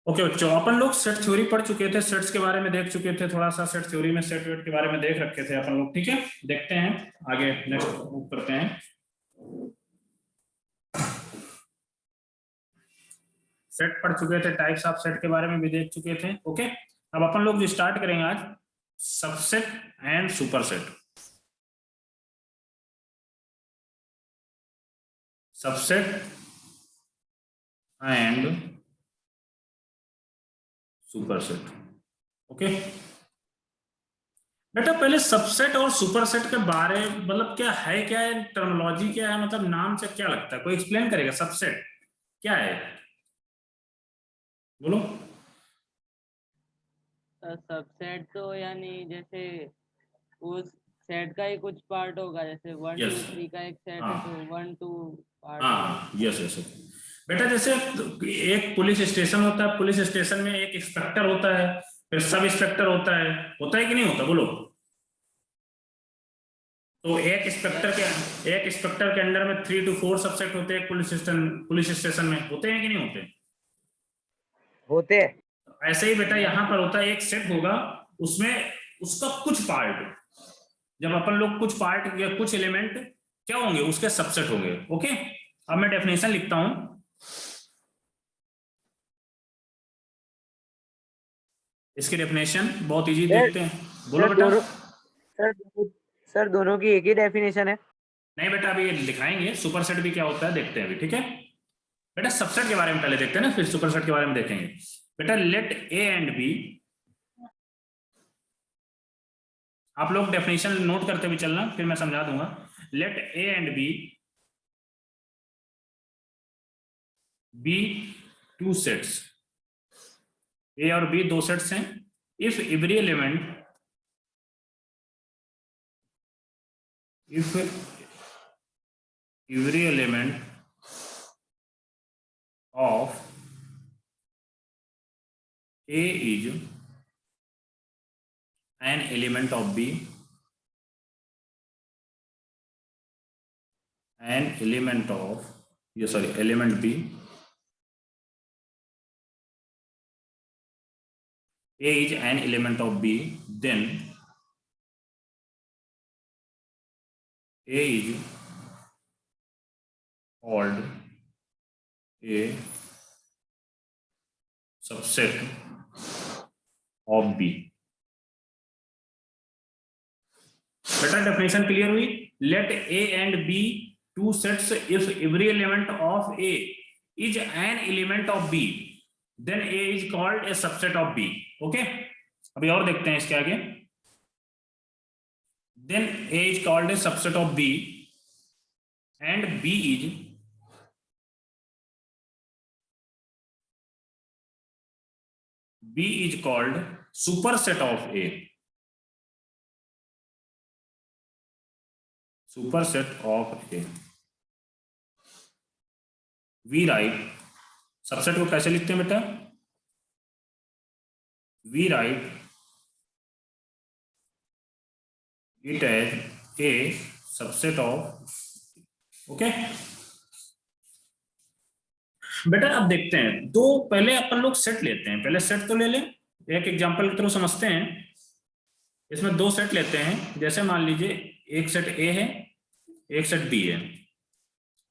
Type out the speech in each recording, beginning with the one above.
Okay बच्चों, अपन लोग set theory पढ़ चुके थे, सेट्स के बारे में देख चुके थे, थोड़ा सा सेट थ्योरी में सेट वेट के बारे में देख रखे थे अपन लोग। ठीक है, देखते हैं आगे, नेक्स्ट मूव करते हैं। सेट पढ़ चुके थे, टाइप्स ऑफ सेट के बारे में भी देख चुके थे। ओके, अब अपन लोग जो स्टार्ट करेंगे आज, subset and superset. Subset and superset. Okay बेटा, पहले सबसेट और सुपरसेट के बारे मतलब क्या है, क्या है टर्मिनोलॉजी, क्या है मतलब नाम से क्या लगता है, कोई एक्सप्लेन करेगा सबसेट क्या है? बोलो। सबसेट तो यानी जैसे उस सेट का ही कुछ पार्ट होगा, जैसे 1 यस, 2 3 का एक सेट है हाँ तो 1 2 पार्ट होगा। हाँ, यस यस। बेटा जैसे एक पुलिस स्टेशन होता है, पुलिस स्टेशन में एक इंस्पेक्टर होता है, फिर सब इंस्पेक्टर होता है कि नहीं होता? बोलो। तो एक इंस्पेक्टर के अंडर में 3 to 4 सबसेट होते हैं, पुलिस स्टेशन में होते हैं कि नहीं होते? होते हैं। ऐसे ही बेटा यहाँ पर होता है, एक सेट होगा, उसमें उसका कुछ पार्ट, जब अपन लोग कुछ पार्ट या कुछ एलिमेंट क्या होंगे, उसके सबसेट होंगे। ओके, अब मैं डेफिनेशन लिखता हूं। इसकी डेफिनेशन बहुत इजी देखते हैं। बोलो बेटा। सर दोनों की एक ही डेफिनेशन है? नहीं बेटा, अभी दिखाएंगे सुपरसेट भी क्या होता है, देखते हैं अभी। ठीक है बेटा, सबसेट के बारे में पहले देखते हैं ना, फिर सुपरसेट के बारे में देखेंगे। बेटा लेट ए एंड बी, आप लोग डेफिनेशन नोट करते हुए चलना, फिर मैं समझा दूंगा। Let A and B two sets, A और बी दो सेट्स हैं। If every element of A is an element of B, element B, A is an element of B, then A is called a subset of B। बेटा definition clear हुई? Let A and B two sets, if every element of A is an element of B, then A is called a subset of B। Okay, अभी और देखते हैं इसके आगे। then A is called a subset of B and B is called superset of A। superset of A। we write, subset को कैसे लिखते हैं बेटा? we write it as a subset of। Okay बेटा, अब देखते हैं, तो पहले अपन लोग सेट लेते हैं, पहले सेट तो ले लें, एक एग्जांपल की तरह समझते हैं। इसमें दो सेट लेते हैं, जैसे मान लीजिए एक सेट ए है, एक सेट बी है।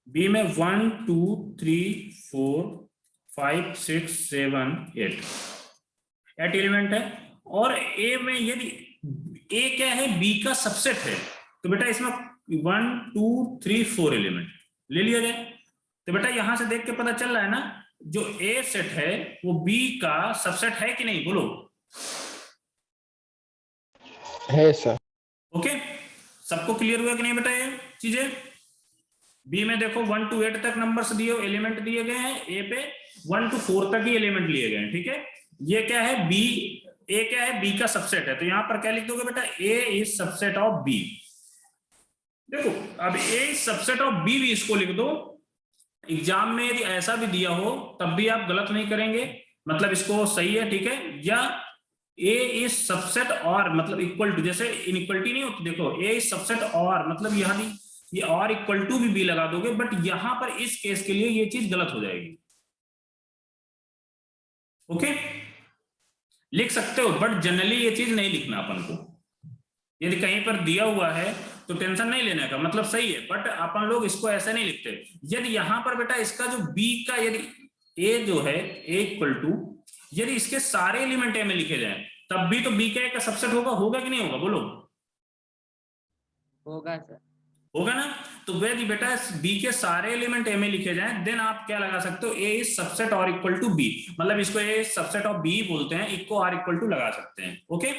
बी में 1 2 3 4 5 6 7 8 एलिमेंट है, और ए में यदि ए क्या है, बी का सबसेट है, तो बेटा इसमें 1 2 3 4 एलिमेंट ले लिया जाए। तो बेटा यहां से देख के पता चल रहा है ना, जो ए सेट है वो बी का सबसेट है कि नहीं? बोलो। है सर। ओके, सबको क्लियर हुआ कि नहीं बेटा ये चीजें? बी में देखो 1 to 8 तक नंबर्स दिए, एलिमेंट दिए गए हैं, ए पे 1 to 4 तक ही एलिमेंट लिए गए हैं। ठीक है, ये क्या है, बी, ए क्या है, बी का सबसेट है, तो यहां पर क्या लिख दोगे बेटा? ए इज सबसेट ऑफ बी। देखो अब ए इज सबसेट ऑफ बी भी इसको लिख दो। एग्जाम में यदि ऐसा भी दिया हो तब भी आप गलत नहीं करेंगे, मतलब इसको सही है। ठीक है, या ए इज सबसेट और मतलब इक्वल टू, जैसे इनइक्वलिटी नहीं होती, देखो ए इज सबसेट और मतलब यहां भी ये और इक्वल टू भी बी लगा दोगे, बट यहां पर इस केस के लिए ये चीज गलत हो जाएगी। ओके, लिख सकते हो, बट जनरली ये चीज नहीं लिखना अपन को। यदि कहीं पर दिया हुआ है तो टेंशन नहीं लेने का, मतलब सही है, बट अपन लोग इसको ऐसे नहीं लिखते। यदि यहां पर बेटा इसका जो बी का, यदि ए जो है ए इक्वल टू, यदि इसके सारे एलिमेंट ए में लिखे जाए तब भी तो बी का ए का सबसेट होगा, होगा कि नहीं होगा, बोलो। होगा सर। होगा ना। तो यदि बेटा बी के सारे एलिमेंट ए में लिखे जाएं, देन आप क्या लगा सकते हो, ए इज सबसेट और इक्वल टू बी, मतलब इसको ए सबसेट ऑफ बी बोलते हैं, इसको आर इक्वल टू लगा सकते हैं। ओके,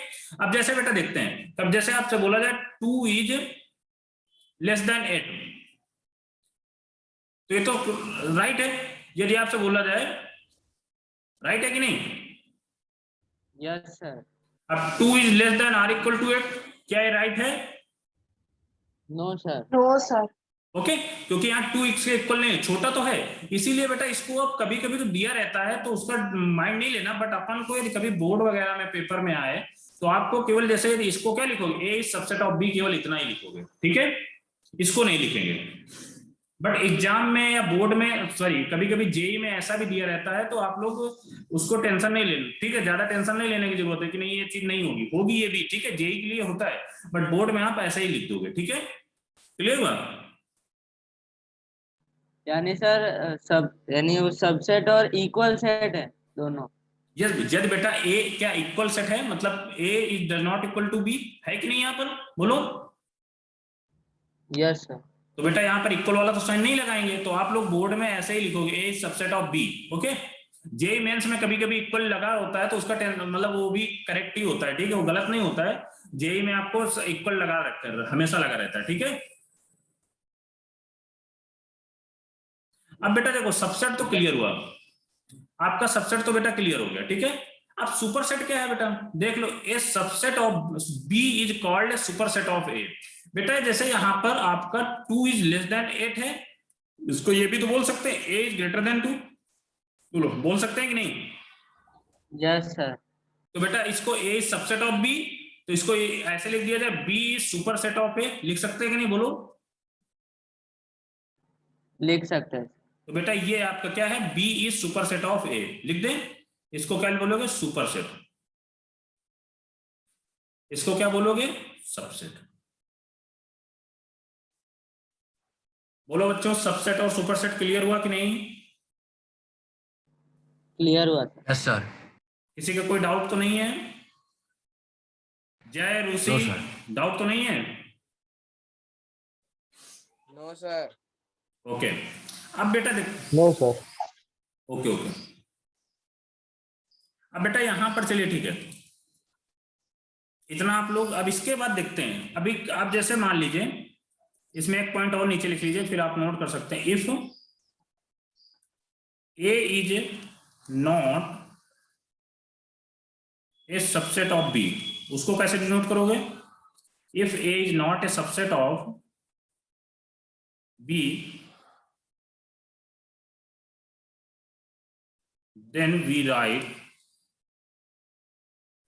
अब जैसे बेटा देखते हैं, तब जैसे आपसे बोला जाए 2 इज लेस देन 8, तो ये तो राइट है। यदि आपसे बोला जाए राइट है कि नहीं, यस सर। अब 2 is less than or equal to 8, क्या ये राइट है? No sir. No sir. Okay, क्योंकि यहाँ 2x के इक्वल नहीं है, छोटा तो है, इसीलिए बेटा इसको अब कभी कभी तो दिया रहता है तो उसका माइंड नहीं लेना, बट अपन को यदि कभी बोर्ड वगैरह में पेपर में आए तो आपको केवल जैसे यदि इसको क्या लिखोगे, ए सबसेट ऑफ बी, केवल इतना ही लिखोगे, ठीक है, इसको नहीं लिखेंगे। बट एग्जाम में या बोर्ड में, सॉरी कभी कभी जेई में ऐसा भी दिया रहता है, तो आप लोग उसको टेंशन नहीं लेना, ठीक है, ज्यादा टेंशन नहीं लेने की जरूरत है कि नहीं ये चीज नहीं होगी, होगी ये भी, ठीक है, जेई के लिए होता है, बट बोर्ड में आप ऐसे ही लिख दोगे, ठीक है, क्लियर हुआ? यानी सर सब, यानी वो सबसेट और इक्वल सेट है दोनों। यस, जब बेटा ए क्या इक्वल सेट है, मतलब A is does not equal to B, है कि नहीं यहाँ पर, बोलो। Yes sir. तो बेटा यहाँ पर इक्वल वाला तो साइन नहीं लगाएंगे, तो आप लोग बोर्ड में ऐसे ही लिखोगे, A is subset of B. Okay, JEE mains में कभी कभी इक्वल लगा होता है तो उसका मतलब वो भी करेक्ट ही होता है, ठीक है, वो गलत नहीं होता है, जेई में आपको इक्वल लगा रखकर हमेशा लगा रहता है, ठीक है। अब बेटा देखो सबसेट तो क्लियर हुआ, आपका सबसेट तो बेटा क्लियर हो गया, ठीक है। अब सुपरसेट क्या है बेटा, देख लो, A subset of B is called a superset of A. बेटा जैसे यहां पर आपका 2 इज लेस देन 8 है, इसको ये भी तो बोल सकते हैं ए इज ग्रेटर देन 2, बोलो, बोल सकते हैं कि नहीं? Yes sir. तो बेटा इसको ए इज सबसेट ऑफ बी, तो इसको ऐसे लिख दिया जाए, बी इज सुपरसेट ऑफ ए, लिख सकते हैं कि नहीं, बोलो। लिख सकते हैं। तो बेटा ये आपका क्या है, बी इज सुपरसेट ऑफ ए, लिख दें, इसको क्या बोलोगे, सुपरसेट, इसको क्या बोलोगे, सबसेट। बोलो बच्चों, सबसेट और सुपरसेट क्लियर हुआ कि नहीं? क्लियर हुआ था। Yes sir. किसी का कोई डाउट तो नहीं है? जय रूसी, नो सर। डाउट तो नहीं है? No sir. ओके, अब बेटा देख, नो सर। ओके ओके, अब बेटा यहां पर चलिए, ठीक है, इतना आप लोग, अब इसके बाद देखते हैं, अभी आप जैसे मान लीजिए, इसमें एक पॉइंट और नीचे लिख लीजिए, फिर आप नोट कर सकते हैं, if A is not a subset of B, उसको कैसे डिनोट करोगे, if A is not a subset of B then we write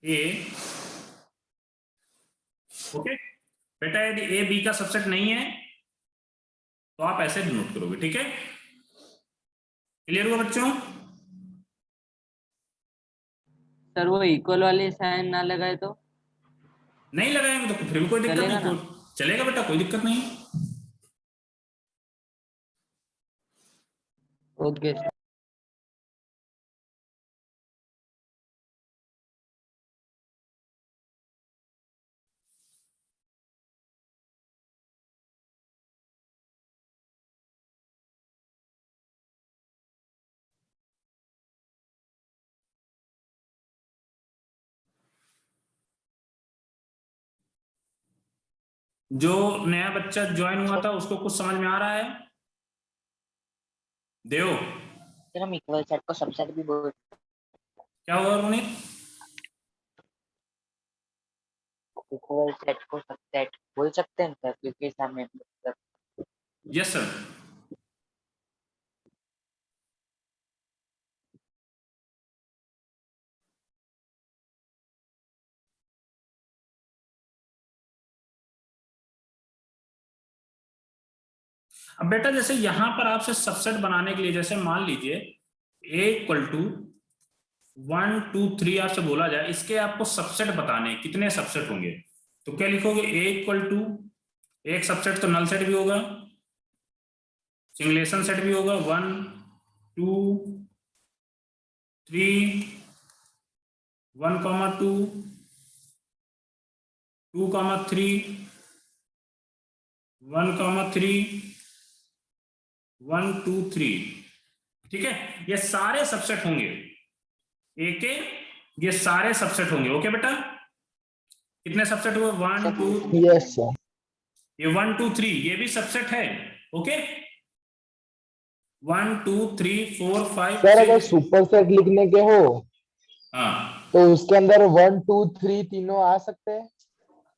a, okay, बेटा यदि ए बी का सबसेट नहीं है तो आप ऐसे डिनोट करोगे, ठीक है, क्लियर हुआ बच्चों? सर वो इक्वल वाली साइन ना लगाए तो? नहीं लगाएंगे तो फिर भी कोई दिक्कत चलेगा नहीं, चलेगा बेटा, कोई दिक्कत नहीं। Okay sir. जो नया बच्चा ज्वाइन हुआ था उसको कुछ समझ में आ रहा है? देव, सर हम इक्वल सेट को सबसेट भी बोल, क्या हुआ रोनित? इक्वल सेट को सबसेट बोल सकते हैं सर, क्योंकि सामने यस सर। अब बेटा जैसे यहां पर आपसे सबसेट बनाने के लिए, जैसे मान लीजिए a इक्वल टू 1 2 3 आपसे बोला जाए, इसके आपको सबसेट बताने हैं, कितने सबसेट होंगे, तो क्या लिखोगे? A इक्वल टू, एक सबसेट तो नल सेट भी होगा, सिंगलेशन सेट भी होगा, 1 2 3 1 2 2 3 1 3 1 2 3, ठीक है, ये सारे सबसेट होंगे ए के, ये सारे सबसेट होंगे। ओके बेटा, कितने सबसेट हुए? 1 2, यस सर। ये 1 2 3 ये भी सबसेट है। ओके, 1 2 3 4 5 सर अगर 6। सुपर सेट लिखने के हो हाँ तो उसके अंदर 1 2 3 तीनों आ सकते हैं।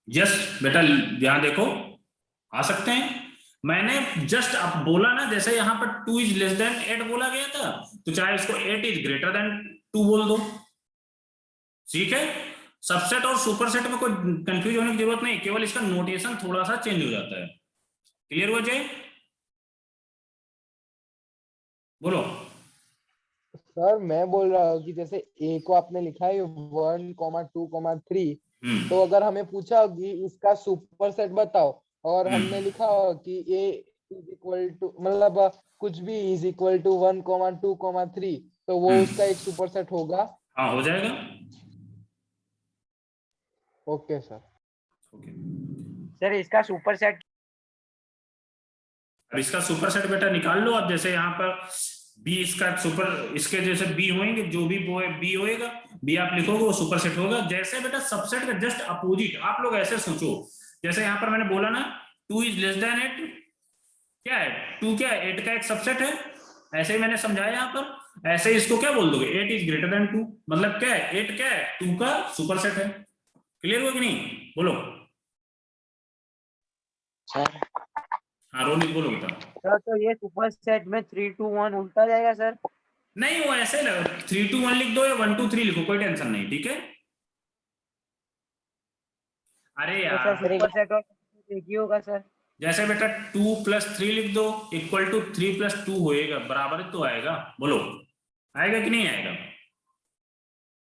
यस बेटा, यहां देखो आ सकते हैं। मैंने जस्ट अब बोला ना, जैसे यहां पर 2 इज लेस देन 8 बोला गया था, तो चाहे इसको 8 इज ग्रेटर देन 2 बोल दो, ठीक है। सबसेट और सुपरसेट में कोई कंफ्यूज होने की जरूरत नहीं, केवल इसका नोटेशन थोड़ा सा चेंज हो जाता है। क्लियर हो जाए? बोलो। सर मैं बोल रहा हूँ कि जैसे ए को आपने लिखा है 1 2 3, तो अगर हमें पूछा कि इसका सुपर सेट बताओ और हमने लिखा हो कि ए इज इक्वल टू मतलब कुछ भी इज इक्वल टू 1 2 3, तो वो उसका एक सुपर सेट होगा। हाँ हो जाएगा। Okay sir. ओके, सर इसका सुपर सेट अब इसका सुपर सेट बेटा निकाल लो। अब जैसे यहाँ पर बी, इसका सुपर, इसके जैसे बी होंगे, जो भी बी होएगा, बी आप लिखोगे वो सुपर सेट होगा। जैसे बेटा सबसेट का जस्ट अपोजिट आप लोग ऐसे सोचो, जैसे यहाँ पर मैंने बोला ना 2 इज लेस देन 8, क्या है 2, क्या है 8 का एक सबसेट है, ऐसे ही मैंने समझाया यहाँ पर। ऐसे ही इसको क्या बोल दोगे? 8 इज ग्रेटर देन 2, मतलब क्या है 8 क्या है 2 का सुपर सेट है। क्लियर हुआ कि नहीं? बोलो। सर। हाँ रोनित बोलो बेटा। सर तो ये सुपर सेट में 3 2 1 उल्टा जाएगा सर। नहीं वो ऐसे 3 2 1 लिख दो या 1 2 3 लिखो, कोई टेंशन नहीं, ठीक है। अरे तो सर यार सुपर सेट और एक ही होगा सर। जैसे बेटा 2 + 3 लिख दो इक्वल टू 3 + 2 होएगा, बराबर तो आएगा। बोलो आएगा कि नहीं आएगा?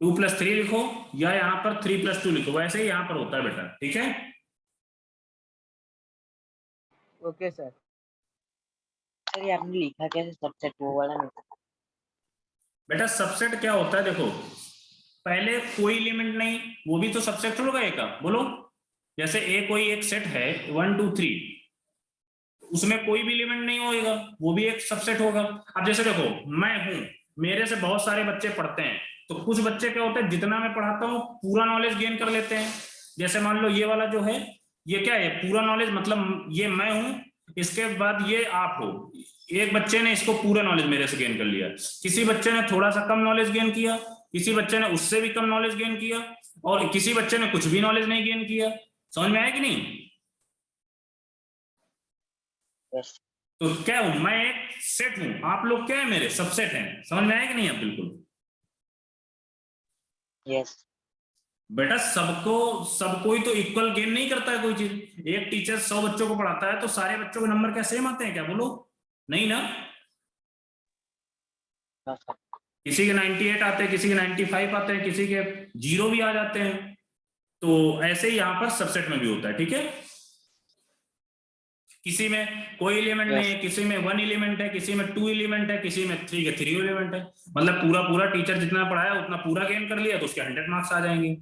2 + 3 लिखो या यहाँ पर 3 + 2 लिखो, वैसे ही यहाँ पर होता है बेटा, ठीक है। Okay sir. सर ये आपने लिखा कैसे सबसेट वो वाला नहीं? बेटा सबसेट क्या होता है, देखो पहले कोई एलिमेंट नहीं, वो भी तो सबसेट होगा एक का। बोलो, जैसे ए कोई एक सेट है 1 2 3, उसमें कोई भी एलिमेंट नहीं होएगा, वो भी एक सबसेट होगा। अब जैसे देखो मैं हूं, मेरे से बहुत सारे बच्चे पढ़ते हैं, तो कुछ बच्चे क्या होते हैं जितना मैं पढ़ाता हूँ पूरा नॉलेज गेन कर लेते हैं। जैसे मान लो ये वाला जो है, ये क्या है पूरा नॉलेज, मतलब ये मैं हूं, इसके बाद ये आप हो। एक बच्चे ने इसको पूरा नॉलेज मेरे से गेन कर लिया, किसी बच्चे ने थोड़ा सा कम नॉलेज गेन किया, किसी बच्चे ने उससे भी कम नॉलेज गेन किया, और किसी बच्चे ने कुछ भी नॉलेज नहीं गेन किया। समझ में आया कि नहीं? यस। तो क्या हूं मैं? एक सेट हूं, आप लोग क्या है मेरे सबसेट हैं। समझ में आया कि नहीं? अब बिल्कुल यस। बेटा सबको, सब कोई तो इक्वल गेन नहीं करता है कोई चीज। एक टीचर 100 बच्चों को पढ़ाता है तो सारे बच्चों के नंबर क्या सेम आते हैं क्या? बोलो नहीं ना। किसी के 98 आते हैं, किसी के 95 आते हैं, किसी के 0 भी आ जाते हैं। तो ऐसे ही यहां पर सबसेट में भी होता है, ठीक है। किसी में कोई एलिमेंट नहीं है, किसी में 1 एलिमेंट है, किसी में 2 एलिमेंट है, किसी में 3 के 3 एलिमेंट है। मतलब पूरा पूरा टीचर जितना पढ़ाया उतना पूरा गेन कर लिया तो उसके 100 मार्क्स आ जाएंगे,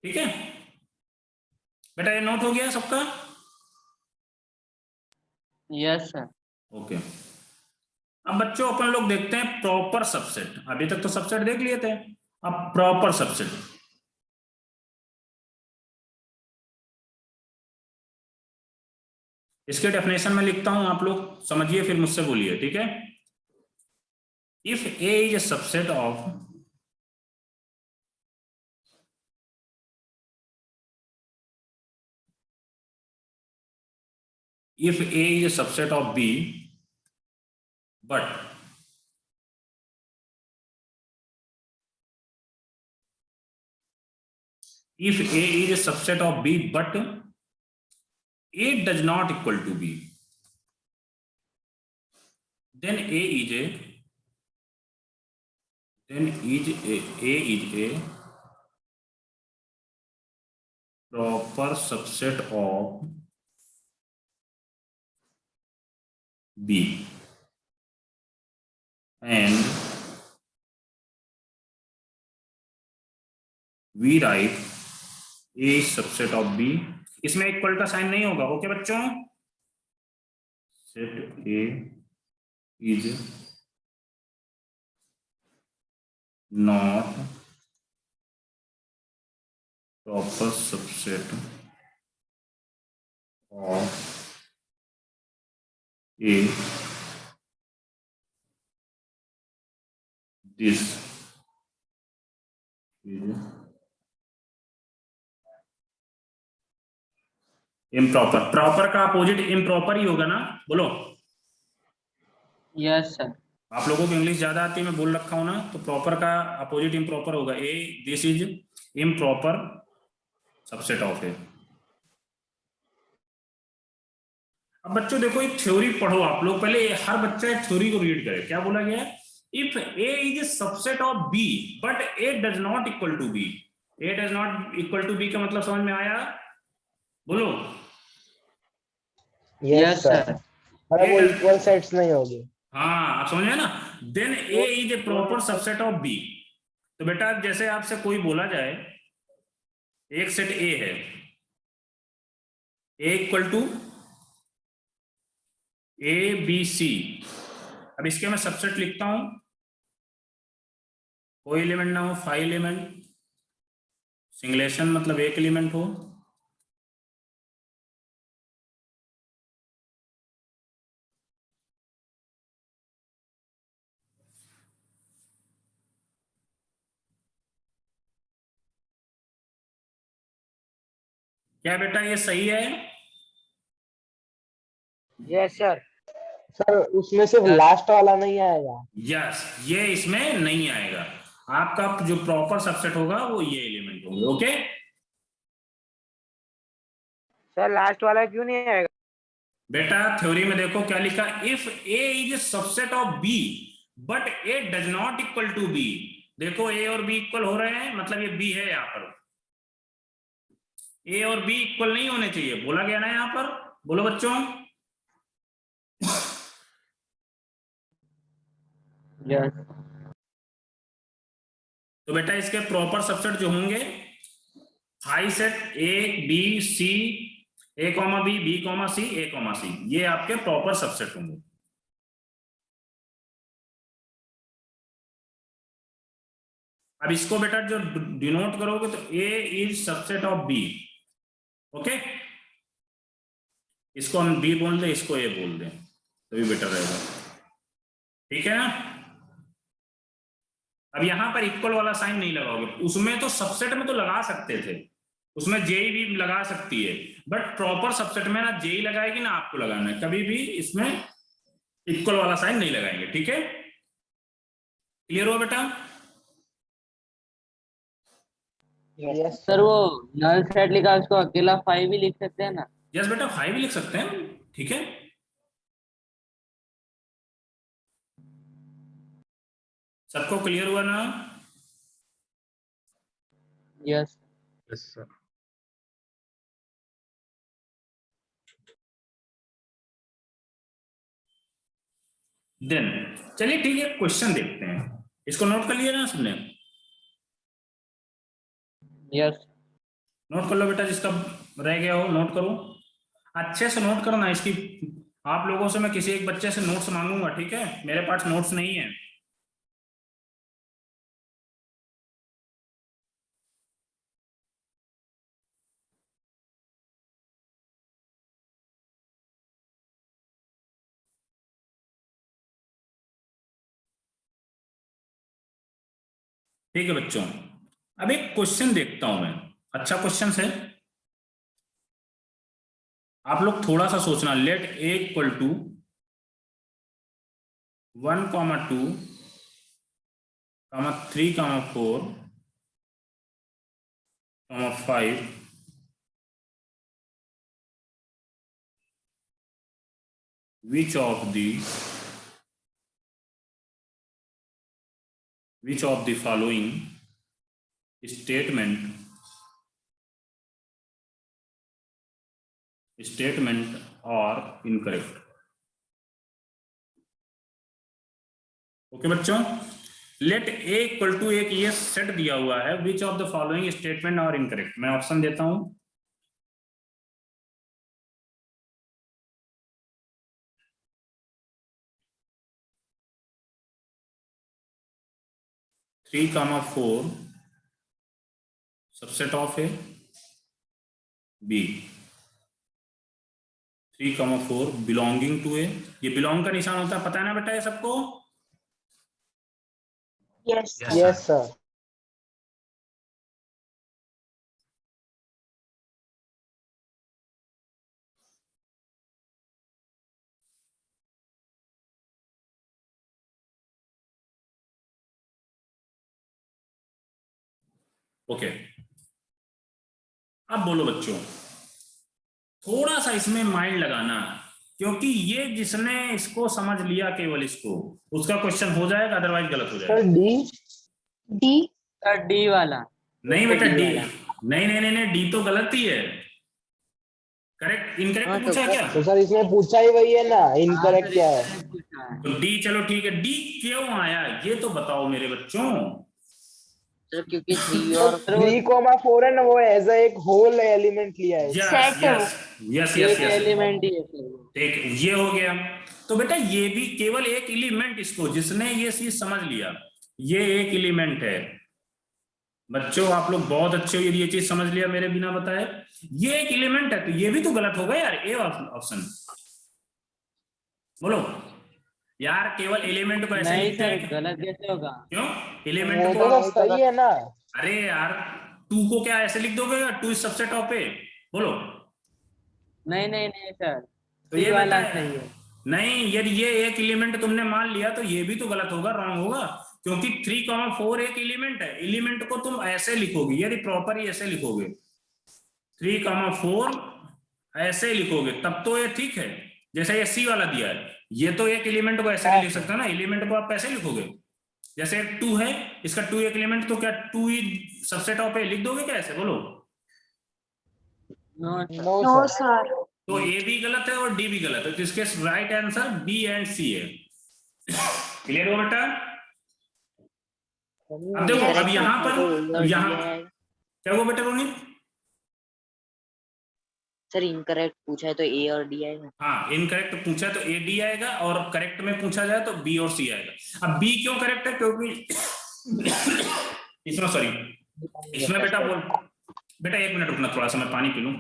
ठीक है। बेटा ये नोट हो गया सबका? Yes sir. ओके, अब बच्चों अपन लोग देखते हैं प्रॉपर सबसेट। अभी तक तो सबसेट देख लिए थे, अब प्रॉपर सबसेट। इसके डेफिनेशन में लिखता हूं, आप लोग समझिए फिर मुझसे बोलिए, ठीक है। If A is a subset of if A is a subset of B, but if A is a subset of B, but A does not equal to B, then A is a then A is a proper subset of B, and we write A is subset of B. इसमें equal का sign नहीं होगा, okay बच्चों? Set A is not proper subset of A. This is improper. Proper का opposite improper ही होगा ना, बोलो. Yes sir. आप लोगों को इंग्लिश ज्यादा आती है, मैं बोल रखा हूं ना, तो प्रॉपर का अपोजिट इम्प्रॉपर होगा. A this is improper subset of A. अब बच्चों देखो, एक थ्योरी पढ़ो आप लोग. पहले हर बच्चा एक थ्योरी को रीड करे. क्या बोला गया है? If A is subset of B but A does not equal to B. A does not equal to B का मतलब समझ में आया? बोलो. Yes sir. अरे वो इक्वल सेट्स नहीं होंगे. हाँ, आप समझ में ना. Then A is a proper subset of B. तो बेटा जैसे आपसे कोई बोला जाए एक सेट ए है, A equal to A B C. अब इसके मैं सबसेट लिखता हूं. कोई एलिमेंट ना हो, 5 एलिमेंट. सिंगलेशन मतलब एक एलिमेंट हो. क्या बेटा ये सही है? Yes sir. सर उसमें सिर्फ लास्ट वाला नहीं आएगा. यस, ये इसमें नहीं आएगा. आपका जो प्रॉपर सबसेट होगा वो ये एलिमेंट होंगे. ओके सर लास्ट वाला क्यों नहीं आएगा? बेटा थ्योरी में देखो क्या लिखा. If A is subset of B but A does not equal to B. देखो ए और बी इक्वल हो रहे हैं, मतलब ये बी है. यहाँ पर ए और बी इक्वल नहीं होने चाहिए, बोला गया ना यहाँ पर. बोलो बच्चों. यस. तो बेटा इसके प्रॉपर सबसेट जो होंगे, हाई set A B C, A comma B comma C, A comma C, ये आपके प्रॉपर सबसेट होंगे. अब इसको बेटा जो डिनोट करोगे तो A is subset of B. Okay, इसको हम बी बोल दें, इसको ए बोल दें, तभी बेटर रहेगा. ठीक है ना. अब यहां पर इक्वल वाला साइन नहीं लगाओगे. उसमें तो सबसेट में तो लगा सकते थे, उसमें जेई भी लगा सकती है, बट प्रॉपर सबसेट में ना जेई लगाएगी ना आपको लगाना है. कभी भी इसमें इक्वल वाला साइन नहीं लगाएंगे. ठीक है, क्लियर हो बेटा? यस सर वो नल सेट लिखा, उसको अकेला 5 भी लिख सकते हैं ना? यस बेटा 5 भी लिख सकते हैं. ठीक है, सबको क्लियर हुआ ना? यस. Yes sir. देन चलिए ठीक है, क्वेश्चन देखते हैं. इसको नोट कर लिया ना सबने? यस. नोट कर लो बेटा, जिसका रह गया हो नोट करो. अच्छे से नोट करना. इसकी आप लोगों से मैं किसी एक बच्चे से नोट्स मांगूंगा. ठीक है, मेरे पास नोट्स नहीं है. ठीक है बच्चों, अब एक क्वेश्चन देखता हूं मैं. अच्छा क्वेश्चन है, आप लोग थोड़ा सा सोचना. Let A equal to 1, 2, 3, 4, 5. Which of the which of the following statement are incorrect. Okay बच्चों, लेट ए इक्वल टू एक ये सेट दिया हुआ है, which of the following statement are incorrect. मैं ऑप्शन देता हूं, three comma four subset of A B, 3,4 belonging to A. ये बिलोंग का निशान होता है, पता है ना बेटा ये सबको? Yes yes sir. ओके, अब बोलो बच्चों, थोड़ा सा इसमें माइंड लगाना, क्योंकि ये जिसने इसको समझ लिया केवल इसको, उसका क्वेश्चन हो जाएगा, अदरवाइज गलत हो जाएगा। Sir D. D sir D वाला। नहीं बेटा, D डी वाला। नहीं, डी तो गलत ही है। करेक्ट इनकरेक्ट हाँ, तो पूछा क्या? तो सर इसमें पूछा ही वही है ना, इनकरेक्ट क्या है? तो डी, चलो ठीक है, डी क्यों आया ये तो बताओ मेरे बच्चों। सर क्योंकि 3 और 3,4 है ना, वो एज एक होल एलिमेंट लिया है। यस Set है वो। यस एक यस यस, एलिमेंट ही है सर वो। ठीक, ये हो गया। तो बेटा ये भी केवल एक एलिमेंट, इसको जिसने ये चीज समझ लिया, ये एक एलिमेंट है। बच्चों आप लोग बहुत अच्छे हो, यदि ये चीज समझ लिया मेरे बिना बताए, ये एक एलिमेंट है, तो ये भी तो गलत होगा यार, ए ऑप्शन। बोलो यार, केवल एलिमेंट को ऐसे नहीं लिखते सर, हैं? गलत कैसे होगा? क्यों? वो एलिमेंट तो को, सर सही है ना। अरे यार 2 को क्या ऐसे लिख दोगे? 2 इज सबसेट ऑफ ए। बोलो। नहीं सर, तो डी ये वाला बेटा सही है। नहीं, यदि ये एक एलिमेंट तुमने मान लिया तो ये भी तो गलत होगा, रॉन्ग होगा, क्योंकि 3,4 एक एलिमेंट है। एलिमेंट को तुम ऐसे लिखोगे, यदि प्रॉपर ही ऐसे लिखोगे, 3,4 ऐसे लिखोगे तब तो ये ठीक है। जैसे ये सी वाला दिया है, ये तो एक एलिमेंट को ऐसे नहीं लिख सकता ना, एलिमेंट को आप ऐसे लिखोगे। जैसे 2 है, इसका 2 एक एलिमेंट, तो क्या 2 ही सबसेट ऑफ ए लिख दोगे क्या ऐसे? बोलो। No sir. तो ए भी गलत है और डी भी गलत है, तो इसके राइट आंसर बी एंड सी है। क्लियर हो बेटा? अब देखो, अब यहाँ पर, यहाँ क्या हुआ बेटा रोनी? सर इनकरेक्ट पूछा है तो ए और डी आएगा। हाँ, इनकरेक्ट पूछा तो ए डी आएगा, और करेक्ट में पूछा जाए तो बी और सी आएगा। अब बी क्यों करेक्ट है? क्योंकि इसमें, सॉरी, इसमें बेटा बेटा 1 मिनट रुकना, थोड़ा सा मैं पानी पी लूं।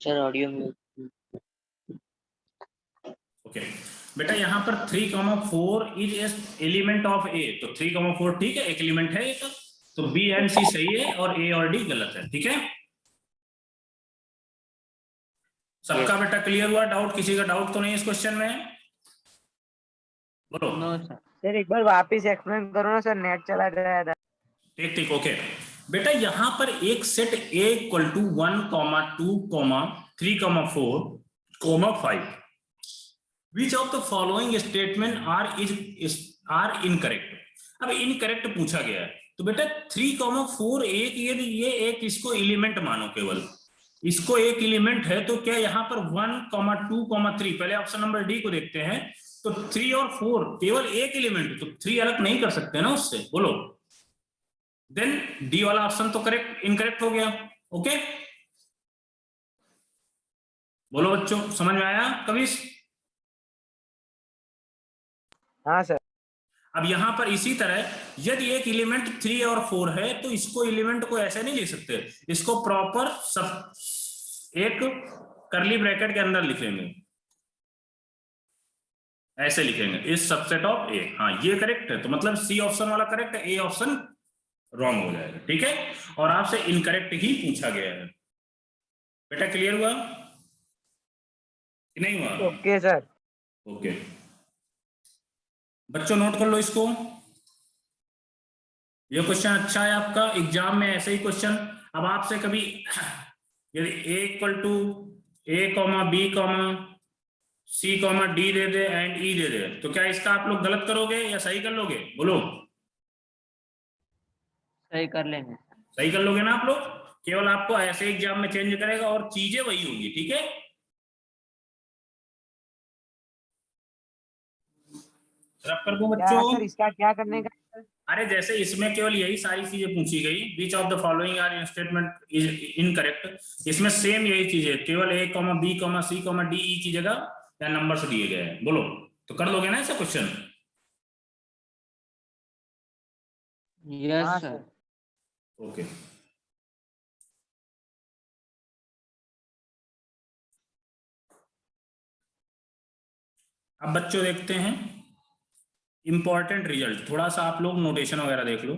Sir audio mute. ओके बेटा, यहाँ पर 3,4 इज एलिमेंट ऑफ ए, तो 3,4 ठीक है, एक एलिमेंट है एक, तो बी एंड सी सही है और ए और डी गलत है। ठीक है, सबका बेटा क्लियर हुआ? डाउट, किसी का डाउट तो नहीं इस क्वेश्चन में? बोलो। No sir. सर एक बार वापस एक्सप्लेन करो ना सर, नेट चला गया था। ठीक ठीक, ओके बेटा, यहां पर एक set A equal to 1, 2, 3, 4, 5, which of the following statement are incorrect. अब इनकरेक्ट पूछा गया है, तो बेटा 3, 4 एक, ये एक इसको एलिमेंट मानो, केवल इसको एक एलिमेंट है, तो क्या यहाँ पर 1, 2, 3, पहले ऑप्शन नंबर डी को देखते हैं, तो 3 और 4 केवल एक एलिमेंट, तो 3 अलग नहीं कर सकते ना उससे। बोलो, देन डी वाला ऑप्शन तो करेक्ट, इनकरेक्ट हो गया। ओके, बोलो बच्चों, समझ में आया कभी? हाँ सर। अब यहां पर इसी तरह, यदि एक एलिमेंट 3 और 4 है, तो इसको एलिमेंट को ऐसे नहीं लिख सकते, इसको प्रॉपर सब एक करली ब्रैकेट के अंदर लिखेंगे। ऐसे लिखेंगे इस सबसेट ऑफ ए। हाँ ये करेक्ट है, तो मतलब सी ऑप्शन वाला करेक्ट है, ए ऑप्शन रॉन्ग हो जाएगा। ठीक है, और आपसे इनकरेक्ट ही पूछा गया है। बेटा क्लियर हुआ कि नहीं हुआ? Okay sir. ओके, बच्चों नोट कर लो इसको। ये क्वेश्चन अच्छा है आपका, एग्जाम में ऐसे ही क्वेश्चन। अब आपसे कभी यदि A equal to A comma B comma C comma D दे दे एंड ई दे दे, तो क्या इसका आप लोग गलत करोगे या सही कर लोगे? बोलो। सही कर लेंगे। सही कर लोगे ना आप लोग? केवल आपको ऐसे एग्जाम में चेंज करेगा और चीजें वही होंगी। ठीक है, रब कर दो क्या बच्चों। सर इसका क्या करने का? अरे जैसे इसमें केवल यही सारी चीजें पूछी गई, which of the following are statement is incorrect, इसमें सेम यही चीज है, केवल A comma B comma C comma D E की जगह या नंबर से दिए गए हैं। बोलो, तो कर लोगे ना ऐसा क्वेश्चन? यस हाँ सर। सर। ओके, अब बच्चों देखते हैं इंपॉर्टेंट रिजल्ट। थोड़ा सा आप लोग नोटेशन वगैरह देख लो।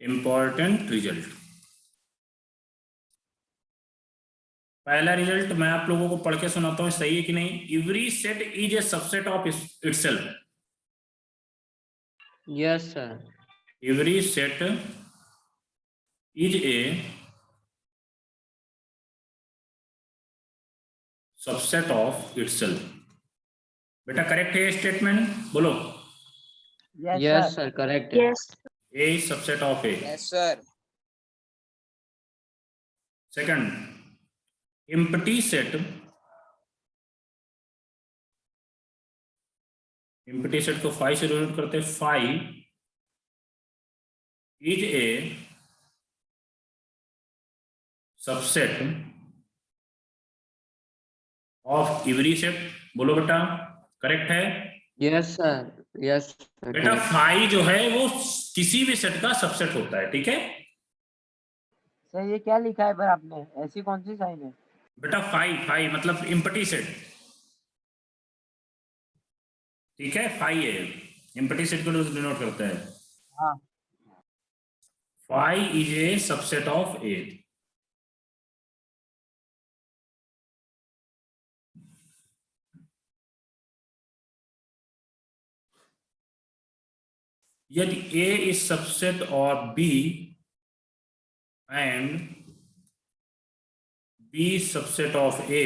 इंपॉर्टेंट रिजल्ट, पहला रिजल्ट मैं आप लोगों को पढ़ के सुनाता हूं, सही है कि नहीं। Every set is a subset of itself. Yes sir. Every set is a subset of itself. बेटा करेक्ट है स्टेटमेंट? बोलो। यस सर करेक्ट है। A is subset of A. Yes sir. Second, empty set, empty set को five से denote करते हैं। Five is a subset of every set. बोलो बेटा, करेक्ट है? Yes sir. यस सर बेटा फाइव जो है वो किसी भी सेट का सबसेट होता है। ठीक है सर ये क्या लिखा है पर आपने, ऐसी कौन सी साइन है? बेटा, फाइव फाइव मतलब एम्प्टी सेट। ठीक है, फाइव है, एम्प्टी सेट को डिनोट करता है। हाँ। Five is a subset of A. यदि A is subset of B and B subset of A,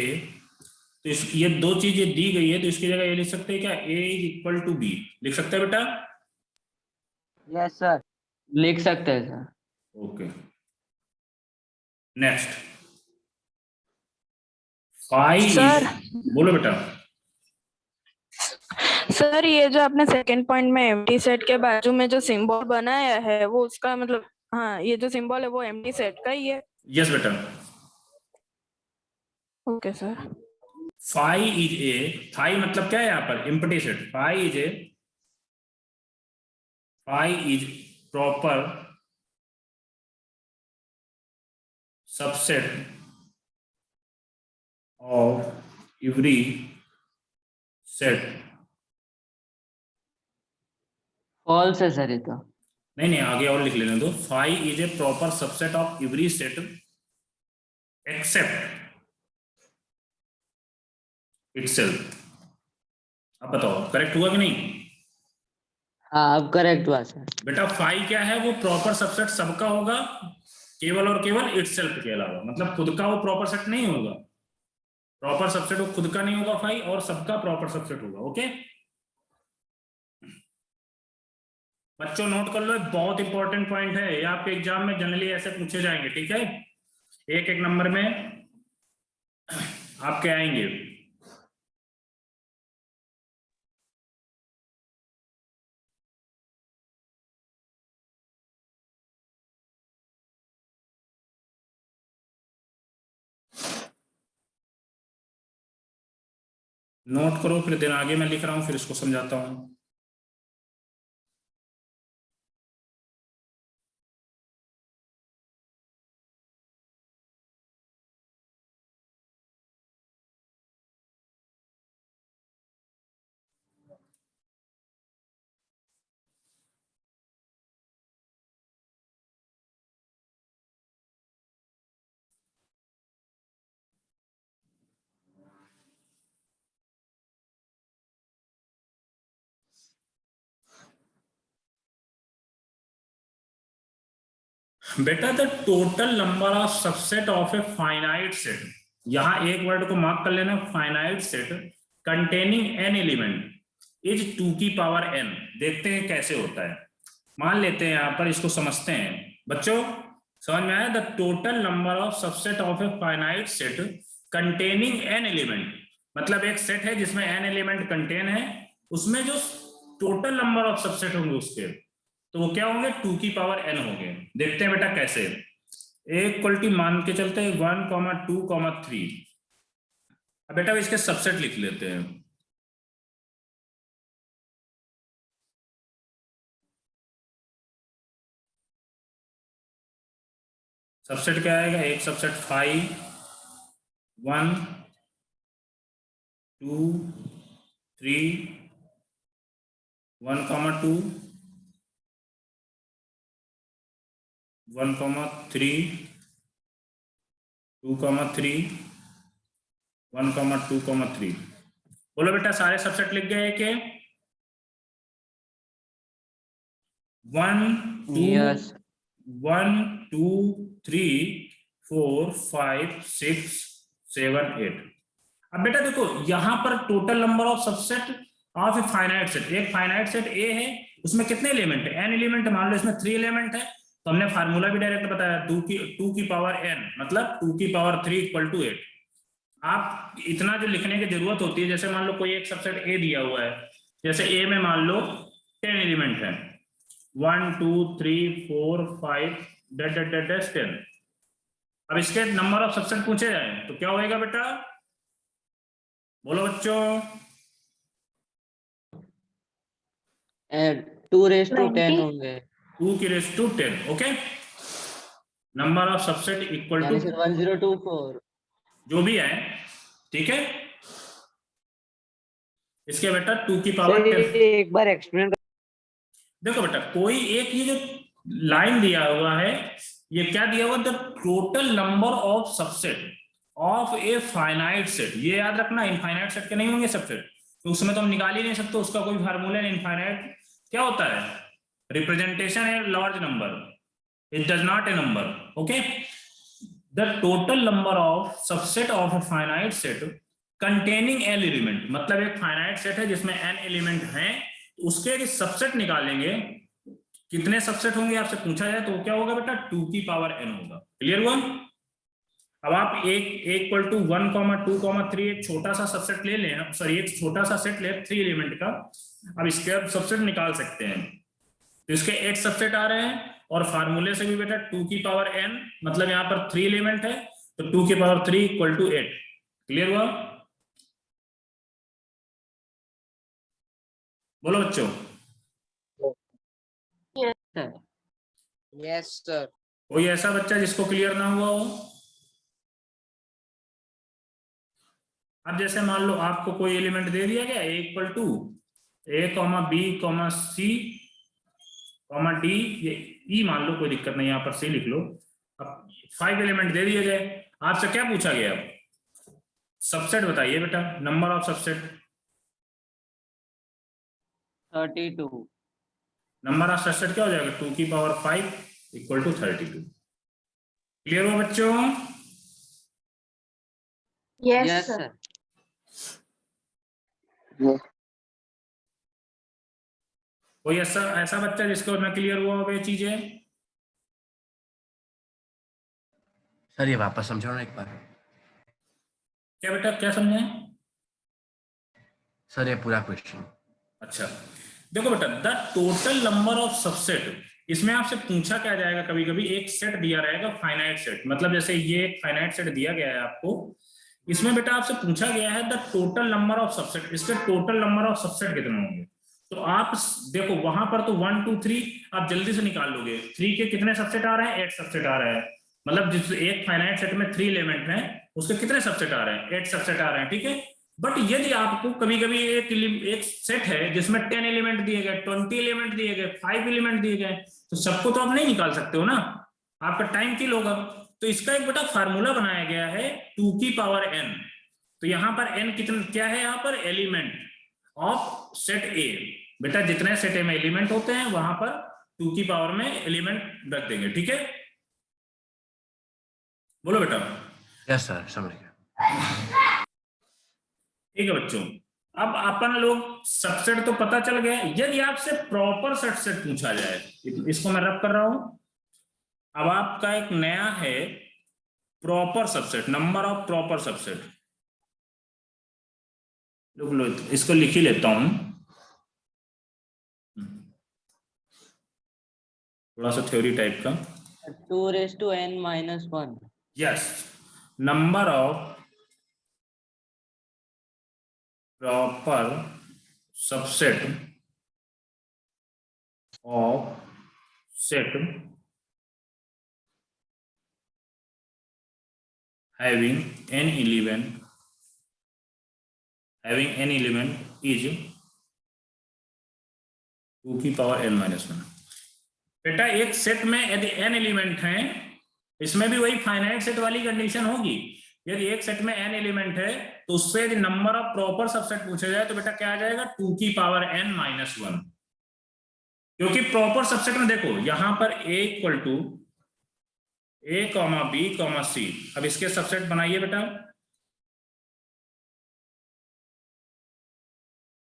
तो ये दो चीजें दी गई है, तो इसकी जगह ये लिख सकते हैं क्या? A is equal to B लिख सकते हैं बेटा? Yes sir. लिख सकते हैं sir. Okay, next five. Sir. बोलो बेटा। सर ये जो आपने सेकंड पॉइंट में एम्प्टी सेट के बाजू में जो सिंबल बनाया है वो उसका मतलब, हाँ ये जो सिंबल है वो एम्प्टी सेट का ही है? यस बेटा। Okay sir. Phi is a, phi मतलब क्या है यहाँ पर? Empty set. Phi is a, phi is proper subset of every set. False है सर ये तो। नहीं नहीं, आगे और लिख लेने दो। Phi is a proper subset of every set except itself. अब बताओ करेक्ट हुआ कि नहीं? हाँ अब करेक्ट हुआ सर। बेटा फाइव क्या है? वो प्रॉपर सबसेट सबका होगा, केवल और केवल इटसेल्फ के अलावा। मतलब खुद का वो प्रॉपर सेट नहीं होगा, प्रॉपर सबसेट वो खुद का नहीं होगा फाइव, और सबका प्रॉपर सबसेट होगा। ओके बच्चों नोट कर लो, बहुत इंपॉर्टेंट पॉइंट है ये, आपके एग्जाम में जनरली ऐसे पूछे जाएंगे। ठीक है, एक एक नंबर में आपके आएंगे। नोट करो, फिर दिन आगे मैं लिख रहा हूं, फिर इसको समझाता हूं। बेटा the total number of subset of a finite set, यहां एक वर्ड को मार्क कर लेना, finite set containing an element is 2 की पावर n। देखते हैं कैसे होता है, मान लेते हैं यहां पर, इसको समझते हैं बच्चों, समझ में आया? The total number of subset of a finite set containing an element, मतलब एक सेट है जिसमें n एलिमेंट कंटेन है, उसमें जो टोटल नंबर ऑफ सबसेट होंगे उसके, तो वो क्या होंगे? 2 की पावर n होंगे। देखते हैं बेटा कैसे। एक इक्वलिटी मान के चलते हैं 1, 2, 3। अब बेटा इसके सबसेट लिख लेते हैं। सबसेट क्या आएगा? एक सबसेट 5, 1, 2, 3, 1, 2, 1, 3, 2, 3, 1, 2, 3। बोलो बेटा सारे सबसेट लिख गए के? 1, 2, यस 1, 2, 3, 4, 5, 6, 7, 8। अब बेटा देखो यहां पर total number of subset of a finite set, एक फाइनाइट सेट ए है, उसमें कितने एलिमेंट है? n एलिमेंट, मान लो इसमें 3 एलिमेंट है, तो हमने फार्मूला भी डायरेक्ट बताया, 2 की पावर n मतलब 2 की पावर 3 = 8। आप इतना जो लिखने की जरूरत होती है, जैसे मान लो कोई एक सबसेट ए दिया हुआ है, जैसे ए में मान लो 10 एलिमेंट है, 1, 2, 3, 4, 5 10। अब इसके नंबर ऑफ सबसेट पूछे जाए तो क्या होएगा बेटा? बोलो बच्चों। 2⁻10 होंगे, 2⁻10। Okay, number of subset equal to यानी फिर 1024। जो भी है, ठीक है। इसके बेटा 2 की पावर 10। एक बार एक्सप्लेन। देखो बेटा कोई एक ये जो लाइन दिया हुआ है, ये क्या दिया हुआ? The total number of subset of a finite set. ये याद रखना, इनफाइनाइट सेट के नहीं होंगे सबसेट, तो उसमें तो हम निकाल ही नहीं सकते, उसका कोई फार्मूला नहीं। इनफाइनाइट क्या होता है? रिप्रेजेंटेशन है large number, it does not a number. Okay, the total number of subset of a finite set containing an element, मतलब एक फाइनाइट सेट है जिसमें n एलिमेंट हैं, उसके यदि सबसेट निकालेंगे, कितने सबसेट होंगे आपसे पूछा जाए, तो क्या होगा बेटा? 2 की पावर n होगा। क्लियर हुआ? अब आप एक इक्वल टू 1, 2, 3 एक छोटा सा सबसेट ले लें, सॉरी एक छोटा सा सेट ले 3 एलिमेंट का, अब इसके अब सबसेट निकाल सकते हैं, तो इसके 8 सबसेट आ रहे हैं, और फार्मूले से भी बेटा 2 की पावर n, मतलब यहाँ पर 3 एलिमेंट है, तो 2 की पावर 3 = 8। क्लियर हुआ? बोलो बच्चों। Yes sir. कोई ऐसा बच्चा जिसको क्लियर ना हुआ हो? अब जैसे मान लो आपको कोई एलिमेंट दे दिया गया, a = a, b, c, d, ये e मान लो, कोई दिक्कत नहीं, यहाँ पर c लिख लो। अब 5 एलिमेंट दे दिए गए, आपसे क्या पूछा गया? सबसेट बताइए बेटा, number of subset. 32। Number of subset क्या हो जाएगा? 2 की पावर 5 = 32। क्लियर हो बच्चों? Yes sir. कोई ऐसा बच्चा जिसको ना क्लियर हुआ हो ये चीजें? सर ये वापस समझाओ ना एक बार। क्या बेटा, क्या समझे? सर ये पूरा क्वेश्चन। अच्छा देखो बेटा, the total number of subset, इसमें आपसे पूछा क्या जाएगा, कभी कभी एक सेट दिया रहेगा फाइनाइट सेट, मतलब जैसे ये एक फाइनाइट सेट दिया गया है आपको, इसमें बेटा आपसे पूछा गया है the total number of subset, इसके टोटल नंबर ऑफ सबसेट कितने होंगे, तो आप देखो वहां पर तो 1, 2, 3 आप जल्दी से निकाल लोगे। 3 के कितने सबसेट आ रहे हैं? 8 सबसेट आ रहे हैं, मतलब जिस एक फाइनाइट सेट में 3 एलिमेंट हैं उसके कितने सबसेट आ रहे हैं? 8 सबसेट आ रहे हैं, ठीक है। बट यदि आपको कभी कभी एक सेट है जिसमें 10 एलिमेंट दिए गए, 20 एलिमेंट दिए गए, 5 एलिमेंट दिए गए, तो सबको तो आप नहीं निकाल सकते हो ना, आपका टाइम किल होगा। तो इसका एक बेटा फार्मूला बनाया गया है 2 की पावर n। तो यहाँ पर n कितना क्या है? यहाँ पर एलिमेंट ऑफ सेट ए, बेटा जितने सेट ए में एलिमेंट होते हैं वहां पर 2 की पावर में एलिमेंट रख देंगे, ठीक है। बोलो बेटा। यस सर, समझ गया। ठीक है बच्चों, अब अपन लोग सबसेट तो पता चल गया। यदि आपसे प्रॉपर सबसेट पूछा जाए, इसको मैं रब कर रहा हूं, अब आपका एक नया है proper subset, number of proper subset. लो इसको लिख ही लेता हूं, थोड़ा सा थ्योरी टाइप का। 2n-1। Yes, number of proper subset of set having n element is 2 की पावर n-1। बेटा एक सेट में यदि n एलिमेंट हैं, इसमें भी वही फाइनाइट सेट वाली कंडीशन होगी। यदि एक सेट में n एलिमेंट है तो उससे यदि नंबर ऑफ प्रॉपर सबसेट पूछा जाए तो बेटा क्या आ जाएगा, 2 की पावर n-1। क्योंकि प्रॉपर सबसेट में देखो यहां पर a equal to a, b, c। अब इसके सबसेट बनाइए बेटा,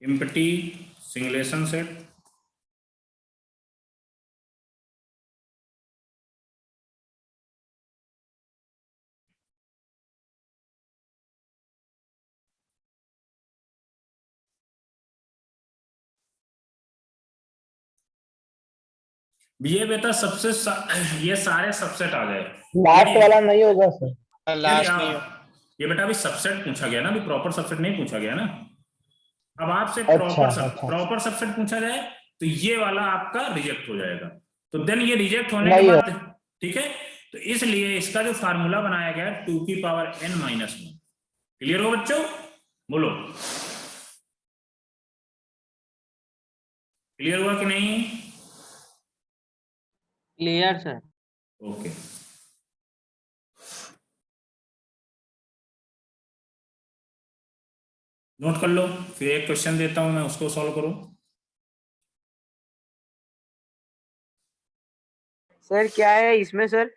एम्प्टी सिंगुलेशन सेट, ये बेटा ये सारे सबसेट आ गए। लास्ट वाला नहीं होगा सर। लास्ट नहीं ये बेटा अभी सबसेट पूछा गया ना, अभी प्रॉपर सबसेट नहीं पूछा गया ना। अब आपसे अच्छा। प्रॉपर सबसेट पूछा जाए तो ये वाला आपका रिजेक्ट हो जाएगा। तो देन ये रिजेक्ट होने के नहीं बाद, ठीक है, तो इसलिए इसका जो फार्मूला बनाया गया 2 की पावर n-1। क्लियर हो बच्चों? बोलो क्लियर हुआ कि नहीं? Clear sir. ओके, नोट कर लो, फिर एक क्वेश्चन देता हूं मैं, उसको सॉल्व करो। सर क्या है इसमें सर?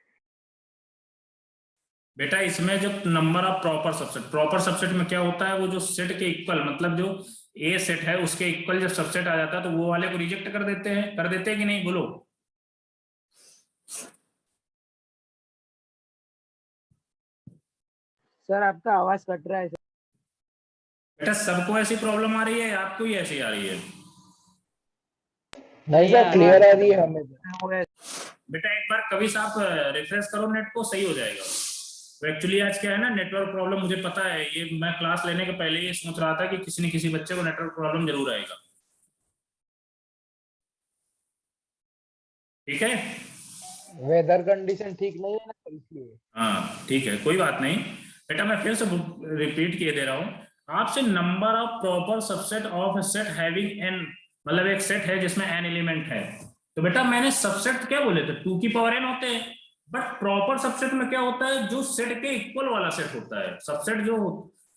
बेटा इसमें जब नंबर ऑफ प्रॉपर सबसेट में क्या होता है, वो जो सेट के इक्वल, मतलब जो ए सेट है उसके इक्वल जब सबसेट आ जाता है तो वो वाले को रिजेक्ट कर देते हैं कि नहीं? बोलो। सर आपका आवाज कट रहा है सर। बेटा सबको ऐसी प्रॉब्लम आ रही है, आपको ही ऐसी आ रही है? नहीं सर, क्लियर आ रही है हमें। बेटा एक बार कभी से आप रिफ्रेश करो नेट को, सही हो जाएगा। तो एक्चुअली आज क्या है ना, नेटवर्क प्रॉब्लम, मुझे पता है, ये मैं क्लास लेने के पहले ही सोच रहा था कि किसी न किसी बच्चे को नेटवर्क प्रॉब्लम जरूर आएगा। ठीक है, वेदर कंडीशन ठीक नहीं है ना, इसलिए। हाँ ठीक है, कोई बात नहीं बेटा, मैं फिर से रिपीट किए दे रहा हूँ आपसे। Number of proper subset of set having n, मतलब एक सेट है जिसमें n एलिमेंट है। तो बेटा मैंने सबसेट क्या बोले थे, 2 की पावर n होते हैं। बट प्रॉपर सबसेट में क्या होता है, जो सेट के इक्वल वाला सेट होता है। सबसेट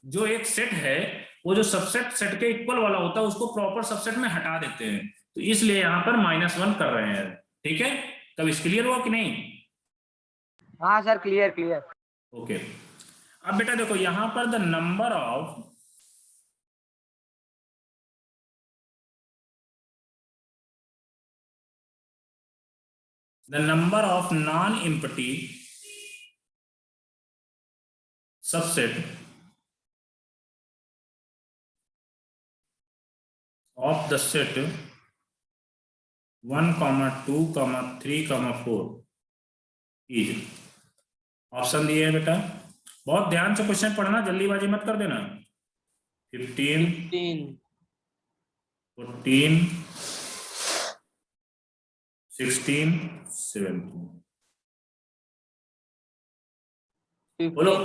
जो एक सेट है, वो जो सबसेट सेट के इक्वल वाला होता है उसको प्रॉपर सबसेट में हटा देते हैं। तो इसलिए यहाँ पर -1 कर रहे हैं। ठीक है, तब इस क्लियर हुआ कि नहीं? हाँ सर, क्लियर। ओके, अब बेटा देखो यहां पर the number of non empty subset of the set 1, 2, 3, 4 is, option दिए है बेटा, बहुत ध्यान से क्वेश्चन पढ़ना, जल्दीबाजी मत कर देना। 15, 14, 16, 17। बोलो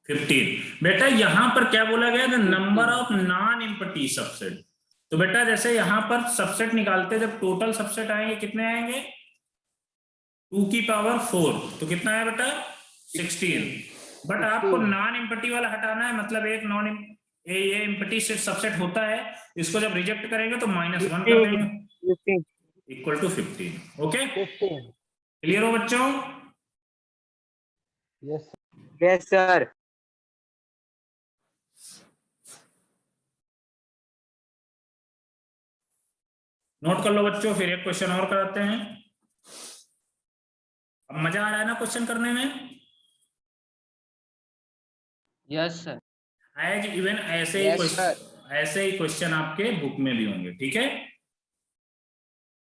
15। बेटा यहां पर क्या बोला गया, the number of non empty subset. तो बेटा जैसे यहां पर सबसेट निकालते, जब टोटल सबसेट आएंगे कितने आएंगे, 2 की पावर 4, तो कितना है बेटा 16। बट आपको नॉन एम्प्टी वाला हटाना है, मतलब एक ये एम्प्टी सबसेट होता है, इसको जब रिजेक्ट करेंगे तो -1 कर देंगे, इक्वल टू 15। ओके, क्लियर हो बच्चों? Yes yes sir. नोट कर लो बच्चों, फिर एक क्वेश्चन और कराते हैं। अब मजा आ रहा है ना क्वेश्चन करने में? Yes sir. एज इवन ऐसे ही Yes, क्वेश्चन, ऐसे ही क्वेश्चन आपके बुक में भी होंगे, ठीक है?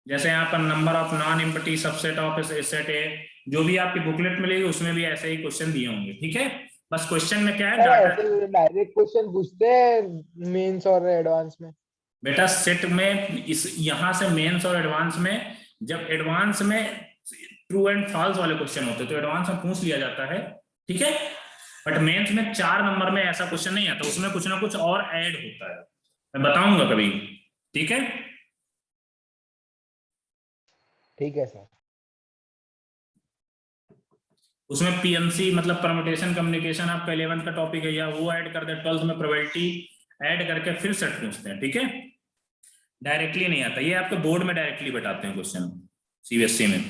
जैसे यहाँ पर number of non empty subset of set है, जो भी आपकी बुकलेट मिलेगी उसमें भी ऐसे ही क्वेश्चन दिए होंगे, ठीक है? बस क्वेश्चन में क्या है, सर, डाटा। ऐसे डायरेक्ट क्वेश्चन पूछते हैं मेंस और एडवांस में? बेटा सेट में इस यहाँ से मेंस और एडवांस में, जब एडवांस में ट्रू एंड फॉल्स वाले क्वेश्चन होते हैं तो एडवांस में पूछ लिया जाता है, ठीक है? बट मेंस में 4 नंबर में ऐसा क्वेश्चन नहीं आता, उसमें कुछ ना कुछ और ऐड होता है, मैं बताऊंगा कभी, ठीक है? ठीक है सर। उसमें पीएमसी मतलब परम्यूटेशन कम्युनिकेशन आपका 11th का टॉपिक है, या वो ऐड कर दे, 12th में प्रोबेबिलिटी ऐड करके फिर सेट पूछते हैं, ठीक है? डायरेक्टली नहीं आता, ये आपके बोर्ड में डायरेक्टली बताते हैं क्वेश्चन सीबीएसई में।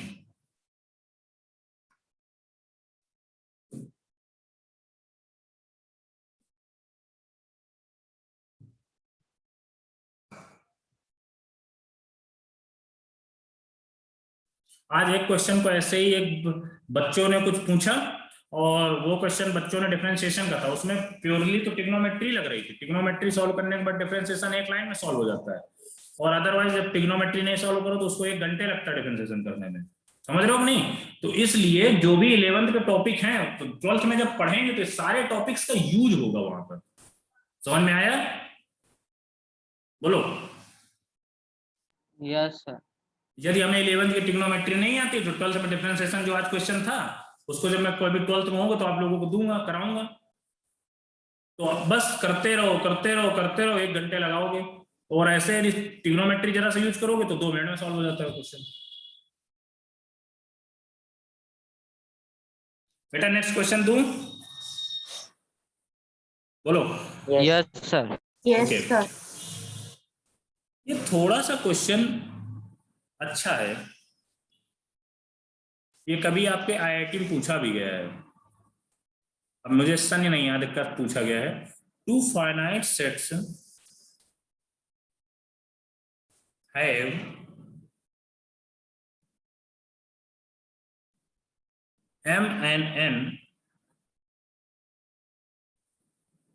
आज एक क्वेश्चन को ऐसे ही एक बच्चों ने कुछ पूछा, और वो क्वेश्चन बच्चों ने डिफरेंशिएशन का था, उसमें प्योरली तो ट्रिग्नोमेट्री लग रही थी, ट्रिग्नोमेट्री सॉल्व करने के बाद डिफरेंशिएशन एक लाइन में सॉल्व हो जाता है, और अदरवाइज जब ट्रिग्नोमेट्री नहीं सॉल्व करो तो उसको 1 घंटे लगता है डिफरेंशिएशन करने में, समझ रहे हो नहीं? तो इसलिए जो भी 11th के टॉपिक हैं तो 12th में जब पढ़ेंगे तो सारे टॉपिक्स का यूज होगा वहां पर, समझ में आया? बोलो। Yes sir. यदि हमें 11th की ट्रिग्नोमेट्री नहीं आती तो 12th में डिफरेंशिएशन जो आज क्वेश्चन था उसको जब मैं कोई भी 12th में होगा तो आप लोगों को दूंगा, कराऊंगा, तो आप बस करते रहो करते रहो करते रहो, 1 घंटे लगाओगे, और ऐसे यदि ट्रिग्नोमेट्री जरा से यूज करोगे तो 2 मिनट में सॉल्व हो जाता है क्वेश्चन। बेटा नेक्स्ट क्वेश्चन दूं? बोलो। Yes sir. Yes sir. ये थोड़ा सा क्वेश्चन अच्छा है, ये कभी आपके आईआईटी में पूछा भी गया है, अब मुझे सन नहीं याद कब पूछा गया है। 2 finite sets have m and n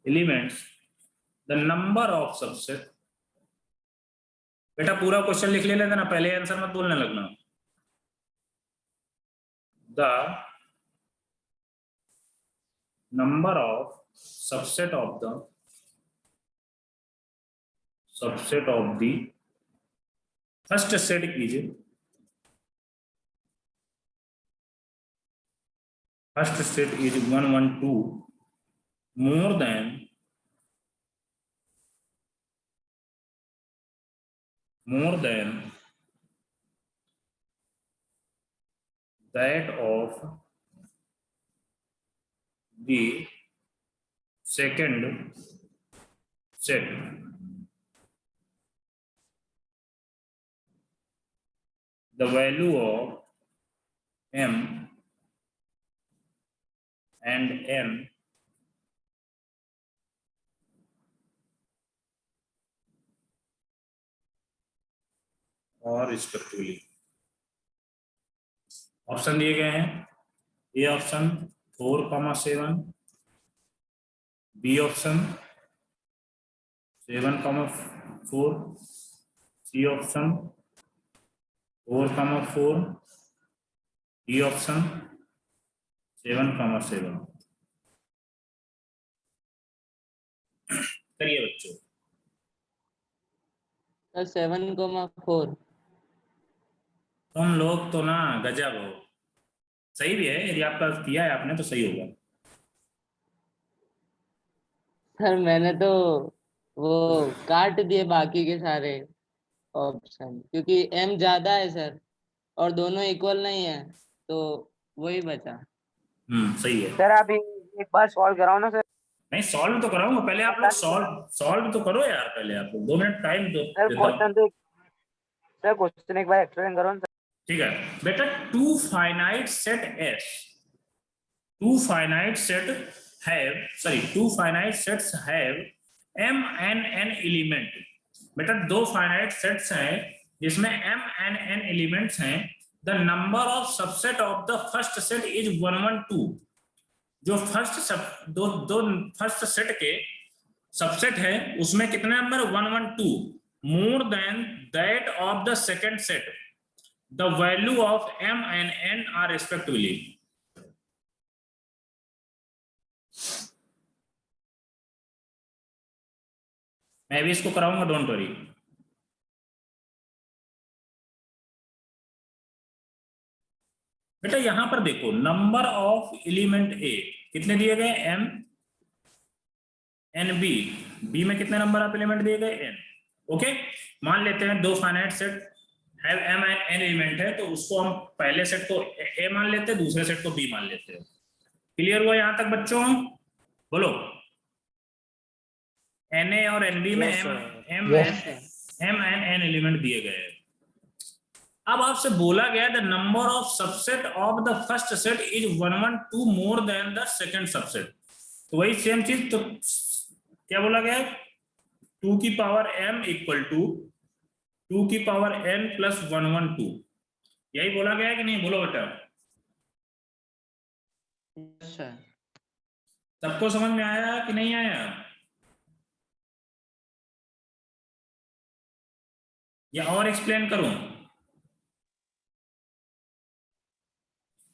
elements, the number of subset। बेटा पूरा क्वेश्चन लिख लेना ना, पहले आंसर मत बोलने लगना। The number of subset of the first set is first set is 1 1 2 more than that of the second set। The value of m and n और रिस्पेक्टिवली। ऑप्शन दिए गए हैं, A option 4,7, B option 7,4, C option 4,4, D option 7,7। करिए बच्चों। Sir 7,4। तुम लोग तो ना गजब हो, सही भी है, यदि आपका किया है आपने तो सही होगा। सर मैंने तो वो काट दिए बाकी के सारे ऑप्शन, क्योंकि m ज्यादा है सर और दोनों इक्वल नहीं है, तो वही बचा। सही है सर आप एक बार सॉल्व कराओ ना सर। नहीं सॉल्व तो कराऊंगा, पहले आप लोग सॉल्व तो करो यार, पहले आप लोग 2 मिनट टाइम दो। सर क्वेश्चन एक बार एक्सप्लेन करो ना सर। ठीक है बेटा, 2 finite set S two finite sets have m and n element. बेटा दो फाइनाइट सेट्स हैं जिसमें m and n एलिमेंट्स हैं। The number of subset of the first set is 1 1 2। जो फर्स्ट सेट के सबसेट है उसमें कितने number 1 1 2 more than that of the second set. The value of m and n are respectively. मैं भी इसको कराऊंगा, डोंट वरी। बेटा यहां पर देखो नंबर ऑफ एलिमेंट ए कितने दिए गए m n b में कितने नंबर ऑफ एलिमेंट दिए गए n। ओके, मान लेते हैं दो finite set have m and n element है, तो उसको हम पहले सेट को a मान लेते हैं, दूसरे सेट को b मान लेते हैं। क्लियर हुआ यहां तक बच्चों? बोलो। na और nb में m एंड n एलिमेंट दिए गए हैं। अब आपसे बोला गया the number of subset of the first set is 1 1 2 more then the second subset. तो वही सेम चीज, तो क्या बोला गया 2 की पावर m इक्वल टू 2 की पावर n प्लस 1 1 2। यही बोला गया है कि नहीं? बोलो बेटा। सबको समझ में आया कि नहीं आया? या और एक्सप्लेन करूं?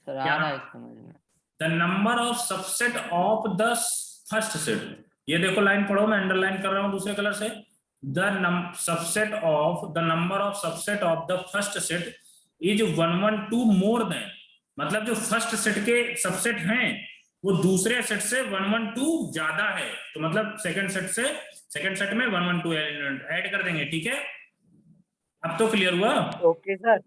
सर आ रहा है समझ में। The number of subset of the first set, ये देखो लाइन पढ़ो, मैं अंडरलाइन कर रहा हूं दूसरे कलर से। The number of subset of the first set is 1 1 2 more then, मतलब जो फर्स्ट सेट के सबसेट हैं वो दूसरे सेट से 1 1 2 ज्यादा है, तो मतलब सेकंड सेट में 1 1 2 एलिमेंट ऐड कर देंगे। ठीक है, अब तो क्लियर हुआ? Okay sir.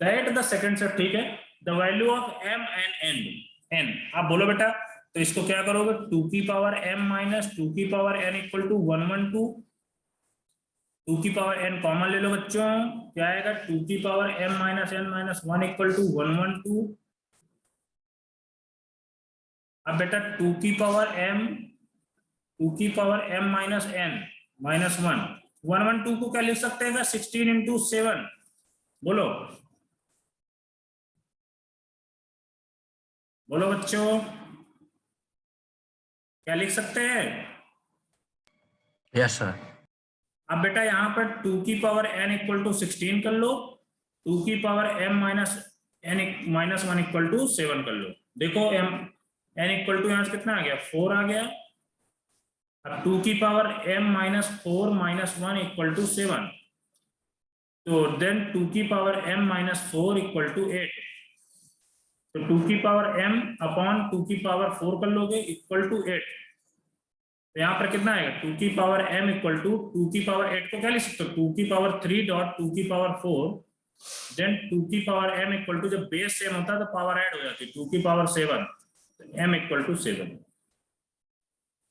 That the second set, ठीक है, the value of m and n। आप बोलो बेटा, तो इसको क्या करोगे 2 की पावर m माइनस 2 की पावर n इक्वल टू 1 1 2। 2 की पावर n कॉमन ले लो बच्चों, क्या आएगा 2 की power m minus n minus 1 equal to 1 1 2। अब बेटा 2 की power m minus n minus 1 1 1 2 को क्या लिख सकते हैं 16 इंटू 7। बोलो बोलो बच्चों, क्या लिख सकते हैं? Yes sir. अब बेटा यहां पर 2 की पावर n इक्वल टू 16 कर लो, 2 की power m minus n minus 1 equal to 7 कर लो। देखो n इक्वल टू यहां से कितना आ गया 4 आ गया। अब 2 की power m minus 4 minus 1 equal to 7, तो देन 2 की power m minus 4 equal to 8। तो 2 की पावर m अपॉन 2 की पावर 4 कर लोगे इक्वल टू 8। तो यहाँ पर कितना आएगा 2 की पावर m इक्वल टू 2 की पावर 8 को क्या लिख सकते हो 2 की पावर 3 डॉट 2 की पावर 4, देन 2 की पावर m इक्वल टू, जब बेस सेम होता है तो पावर ऐड हो जाती है, 2 की पावर 7, m इक्वल टू 7।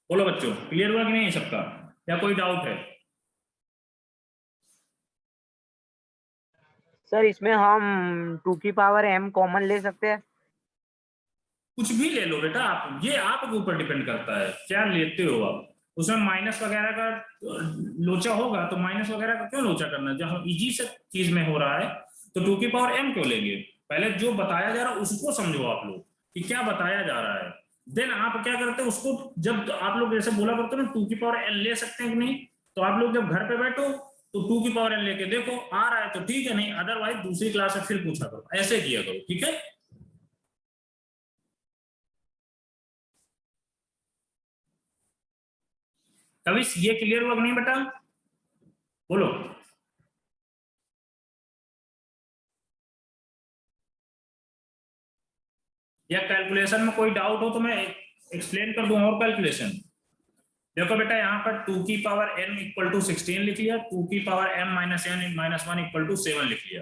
बोलो बच्चों, क्लियर हुआ कि नहीं सबका, या कोई डाउट है? सर इसमें हम 2 की पावर m कॉमन ले सकते हैं? कुछ भी ले लो बेटा आप, ये आपके ऊपर डिपेंड करता है क्या लेते हो आप। उसमें माइनस वगैरह का लोचा होगा तो माइनस वगैरह का क्यों लोचा करना, जब इजी से चीज में हो रहा है तो 2 की पावर m क्यों लेंगे। पहले जो बताया जा रहा है उसको समझो आप लोग कि क्या बताया जा रहा है, देन आप क्या करते हो उसको, जब आप लोग जैसे बोला करते हो ना 2 की पावर n ले सकते हैं कि नहीं, तो आप लोग जब घर पे बैठो तो 2 की पावर n लेके देखो, आ रहा है तो ठीक है, नहीं अदरवाइज दूसरी क्लास में फिर पूछा करो, ऐसे किया करो। ठीक है, कभी ये क्लियर हुआ कि नहीं बेटा? बोलो। या कैलकुलेशन में कोई डाउट हो तो मैं एक्सप्लेन कर दूं और कैलकुलेशन। देखो बेटा यहाँ पर 2 की पावर n इक्वल टू 16 लिख लिया, 2 की power m minus n minus 1 equal to 7 लिख लिया।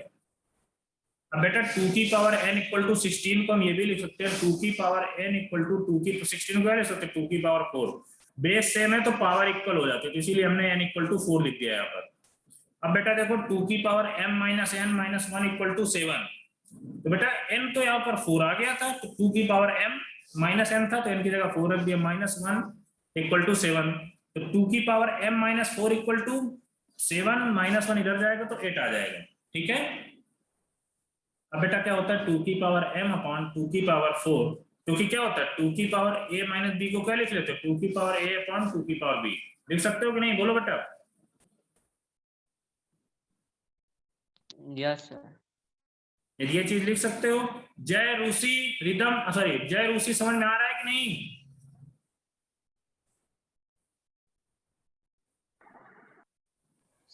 अब बेटा 2 की पावर n इक्वल टू 16 को हम ये भी लिख सकते हैं 2 की पावर n इक्वल टू 2 की 16 को लिख सकते हैं 2 की पावर 4, बेस सेम है तो पावर इक्वल हो जाती है, तो इसीलिए हमने n इक्वल टू 4 लिख दिया यहाँ पर। अब बेटा देखो 2 की power m minus n minus 1 equal to 7, तो बेटा n तो यहाँ पर 4 आ गया था, तो 2 की पावर m माइनस n था, तो n की जगह 4 रख दिया, -1 इक्वल टू 7। तो 2 की power m minus 4 equal to 7, -1 इधर जाएगा तो 8 आ जाएगा। ठीक है, अब बेटा क्या होता है 2 की पावर m अपॉन 2 की पावर 4, क्योंकि क्या होता है 2 की पावर a माइनस b को क्या लिख लेते हैं 2 की पावर a अपॉन 2 की पावर b, लिख सकते हो कि नहीं, बोलो बेटा। Yes sir. यदि ये चीज लिख सकते हो, जय रूसी रिदम, सॉरी जय रूसी समझ में आ रहा है कि नहीं?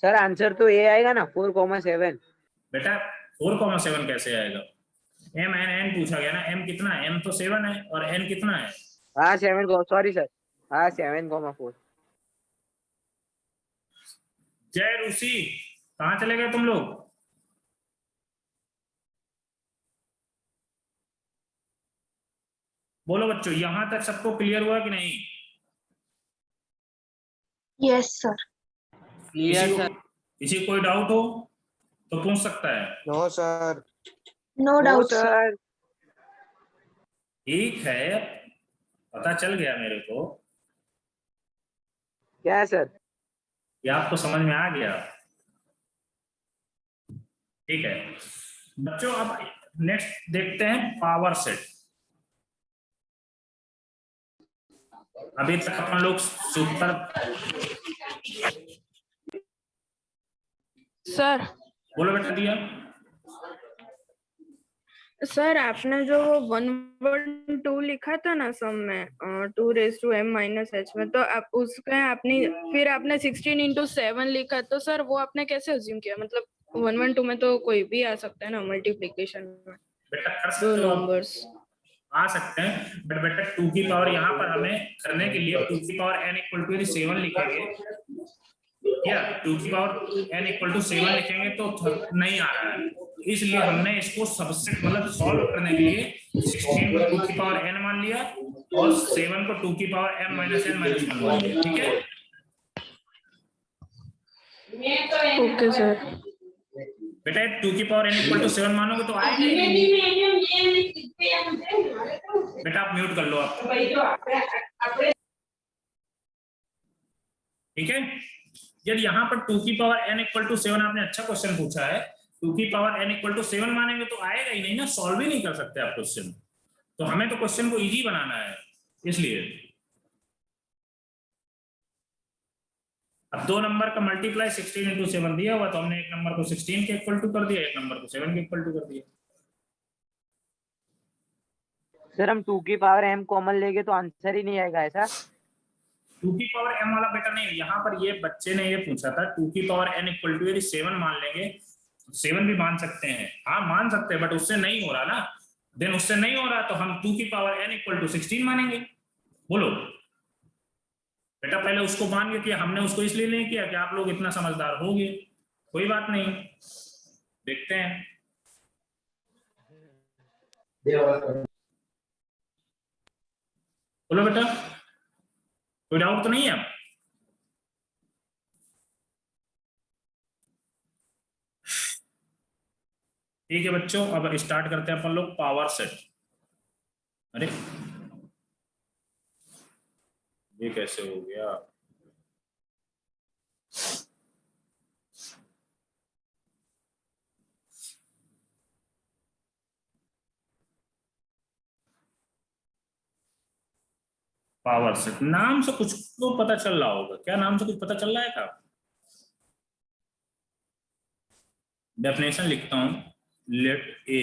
सर आंसर तो ये आएगा ना 4,7। बेटा 4,7 कैसे आएगा, m n पूछा गया ना, m कितना है, m तो 7 है और n कितना है, हाँ 7 को सॉरी सर, हाँ 7,4। जय रूसी कहाँ चले गए तुम लोग? बोलो बच्चों, यहां तक सबको क्लियर हुआ कि नहीं? Yes sir. Clear sir. किसी कोई डाउट हो तो पूछ सकता है। No sir. No doubt sir. Sir. ठीक है, पता चल गया मेरे को क्या है सर? कि आपको समझ में आ गया। ठीक है बच्चों, अब नेक्स्ट देखते हैं पावर सेट। अभी तक अपन लोग सुपर, सर बोलो बेटा दिया। सर आपने जो 112 लिखा था ना सम में 2⁻m-h में, तो आप उसका आपने फिर आपने 16 × 7 लिखा, तो सर वो आपने कैसे अज्यूम किया, मतलब 112 में तो कोई भी आ सकता है ना मल्टीप्लिकेशन में, बेटा कर दो सकते हो आप, नंबर्स। आ सकते हैं, बट बेटा 2 की पावर यहाँ पर हमें करने के लिए 2 की पावर n इक्वल टू 7 लिखेंगे, क्या 2 की पावर n इक्वल टू 7 लिखेंगे तो नहीं आ रहा है, इसलिए हमने इसको सबसेट मतलब सॉल्व करने के लिए 16 को 2 की पावर n मान लिया और 7 को 2 की power m minus n minus 1 मान लिया। ठीक है, ओके सर। बेटा 2 की पावर n इक्वल टू 7 मानोगे तो आएगा ही नहीं। बेटा आप म्यूट कर लो आप। ठीक है, यदि यहाँ पर 2 की पावर n इक्वल टू 7, आपने अच्छा क्वेश्चन पूछा है, 2 की पावर n इक्वल टू 7 मानेंगे तो आएगा ही नहीं ना, सॉल्व ही नहीं कर सकते आप क्वेश्चन, तो हमें तो क्वेश्चन को इजी बनाना है, इसलिए अब 2 नंबर का मल्टीप्लाई 16 × 7 दिया हुआ, तो हमने एक नंबर को 16 के इक्वल टू कर दिया, एक नंबर को 7 के इक्वल टू कर दिया। सर हम 2 की पावर m कॉमन लेंगे तो आंसर ही नहीं आएगा ऐसा? 2 की पावर m वाला बेटा नहीं, यहाँ पर ये बच्चे ने ये पूछा था 2 की पावर n इक्वल टू यदि 7 मान लेंगे, 7 भी मान सकते हैं, हाँ मान सकते हैं, बट उससे नहीं हो रहा ना, देन उससे नहीं हो रहा तो हम 2 की पावर n इक्वल टू 16 मानेंगे। बोलो बेटा, पहले उसको मान के किया हमने, उसको इसलिए नहीं किया कि आप लोग इतना समझदार हो गए, कोई बात नहीं, देखते हैं। बोलो बेटा, कोई डाउट तो नहीं है? ठीक है बच्चों, अब स्टार्ट करते हैं अपन लोग पावर सेट। अरे ये कैसे हो गया? पावर सेट नाम से कुछ तो पता चल रहा होगा, क्या नाम से कुछ पता चल रहा है क्या? डेफिनेशन लिखता हूं, let A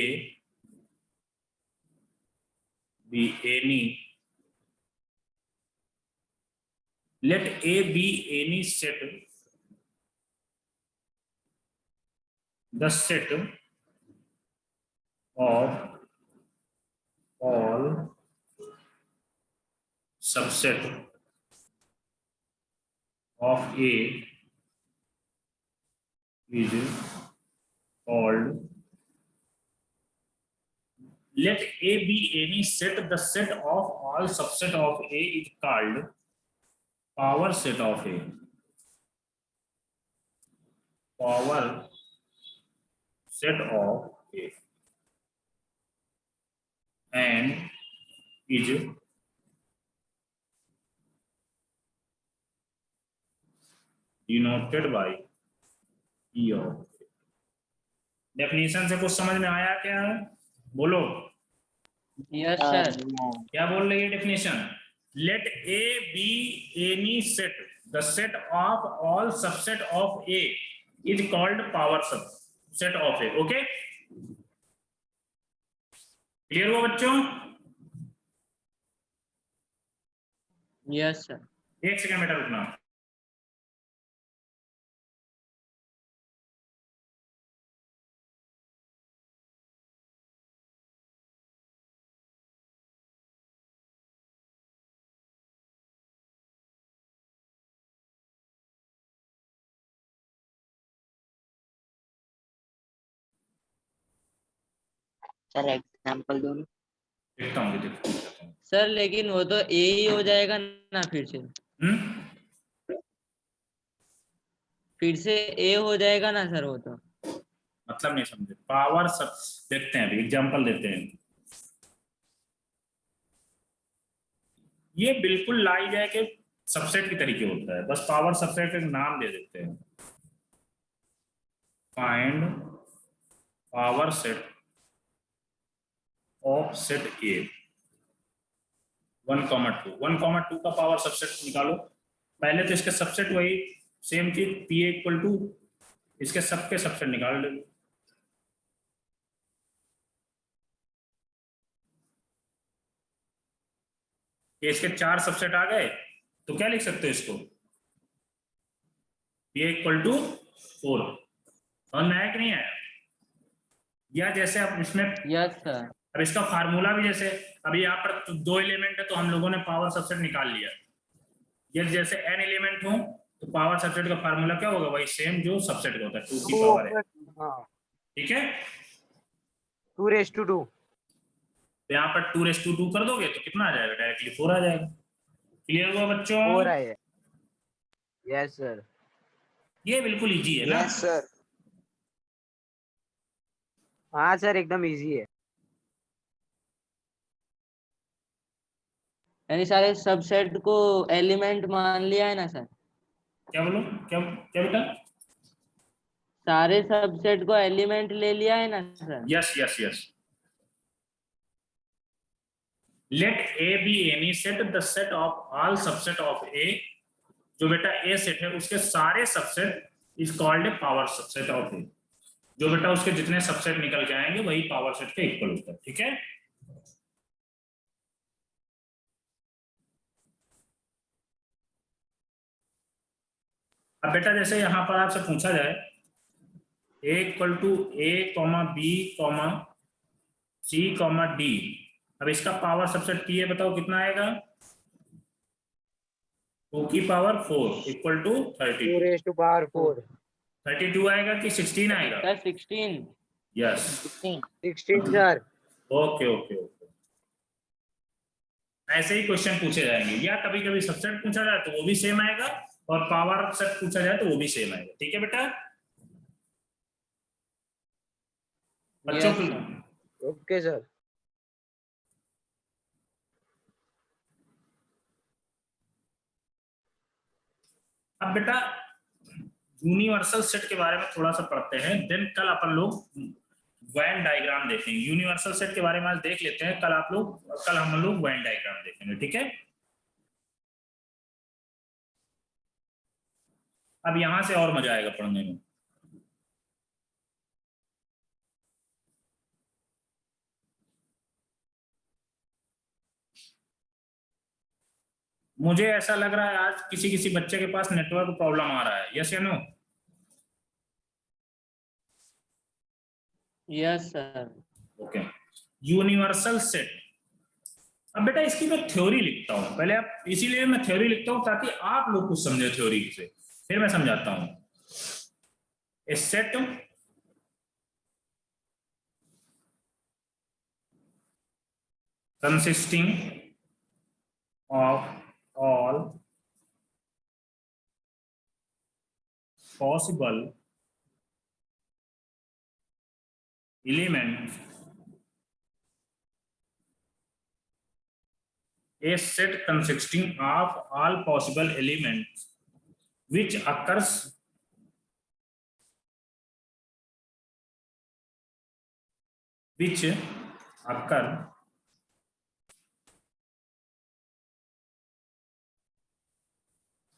B any, let A be any set, the set of all subset of A is called, let A be any set, the set of all subset of A is called power set of A, power set of A। n is denoted by e of। Definition से कुछ समझ में आया क्या है? बोलो yes sir. क्या बोल रही है definition? Let A B any set, the set of all subset of A is called power subset of A. Okay, clear हुआ बच्चों? Yes sir. एक सेकंड बेटा रुकना। सर एग्जांपल दो ना। देखता हूँ देखता हूँ। सर लेकिन वो तो ए ही हो जाएगा ना फिर से? फिर से ए हो जाएगा ना सर वो तो? मतलब नहीं समझे। पावर सब देखते हैं, अभी एग्जांपल देते हैं। ये बिल्कुल लाई जाए के सबसेट की तरीके होता है, बस पावर सबसेट का नाम दे देते हैं। Find power set of set ए 1,2। 1,2 का पावर सबसेट निकालो। पहले तो इसके सबसेट वही सेम चीज पी इक्वल टू इसके सबके सबसेट निकाल लो। इसके 4 सबसेट आ गए तो क्या लिख सकते हो इसको? P equal to 4। समझ में आया कि नहीं आया? या जैसे अब इसमें यस सर। अब इसका फार्मूला भी जैसे अभी यहाँ पर तो 2 एलिमेंट है तो हम लोगों ने पावर सबसेट निकाल लिया। ये जैसे n एलिमेंट हो तो पावर सबसेट का फार्मूला क्या होगा? वही सेम जो सबसेट का होता है, 2 की पावर है। ठीक है, 2:2। तो यहाँ पर 2:2 कर दोगे तो कितना आ जाएगा? डायरेक्टली 4 आ जाएगा। क्लियर हुआ बच्चों? 4 है। Yes sir. ये बिल्कुल इजी है ना? Yes sir. हाँ सर एकदम इजी है। यानी सारे सबसेट को एलिमेंट मान लिया है ना सर? क्या बोलो? क्या क्या बेटा? सारे सबसेट को एलिमेंट ले लिया है ना sir? Yes yes yes. Let A B any set, the set of all subset of A. जो बेटा ए सेट है उसके सारे subset is called a power subset of A. जो बेटा उसके जितने सबसेट निकल के आएंगे वही पावर सेट के इक्वल होता है। ठीक है, अब बेटा जैसे यहां पर आपसे पूछा जाए A equal to A comma B comma C comma D. अब इसका पावर सबसेट पी है, बताओ कितना आएगा? 2 की पावर 4 इक्वल टू 32। 2:4। 32 आएगा कि 16 आएगा? Sir 16। Yes 16 sir. Okay okay okay. ऐसे ही क्वेश्चन पूछे जाएंगे, या कभी कभी सबसेट पूछा जाए तो वो भी सेम आएगा और पावर सेट पूछा जाए तो वो भी सेम आएगा। ठीक है बेटा बच्चों को? Okay sir. अब बेटा यूनिवर्सल सेट के बारे में थोड़ा सा पढ़ते हैं, देन कल अपन लोग वेन डायग्राम देखेंगे। यूनिवर्सल सेट के बारे में आज देख लेते हैं, कल हम लोग वेन डायग्राम देखेंगे। ठीक है, अब यहां से और मजा आएगा पढ़ने में। मुझे ऐसा लग रहा है आज किसी किसी बच्चे के पास नेटवर्क प्रॉब्लम आ रहा है। यस या no? Yes sir. Okay, universal set. अब बेटा इसकी मैं थ्योरी लिखता हूं पहले, आप इसीलिए मैं थ्योरी लिखता हूं ताकि आप लोग कुछ समझे थ्योरी से, फिर मैं समझाता हूं। ए set consisting of all possible elements a set consisting of all possible elements which occurs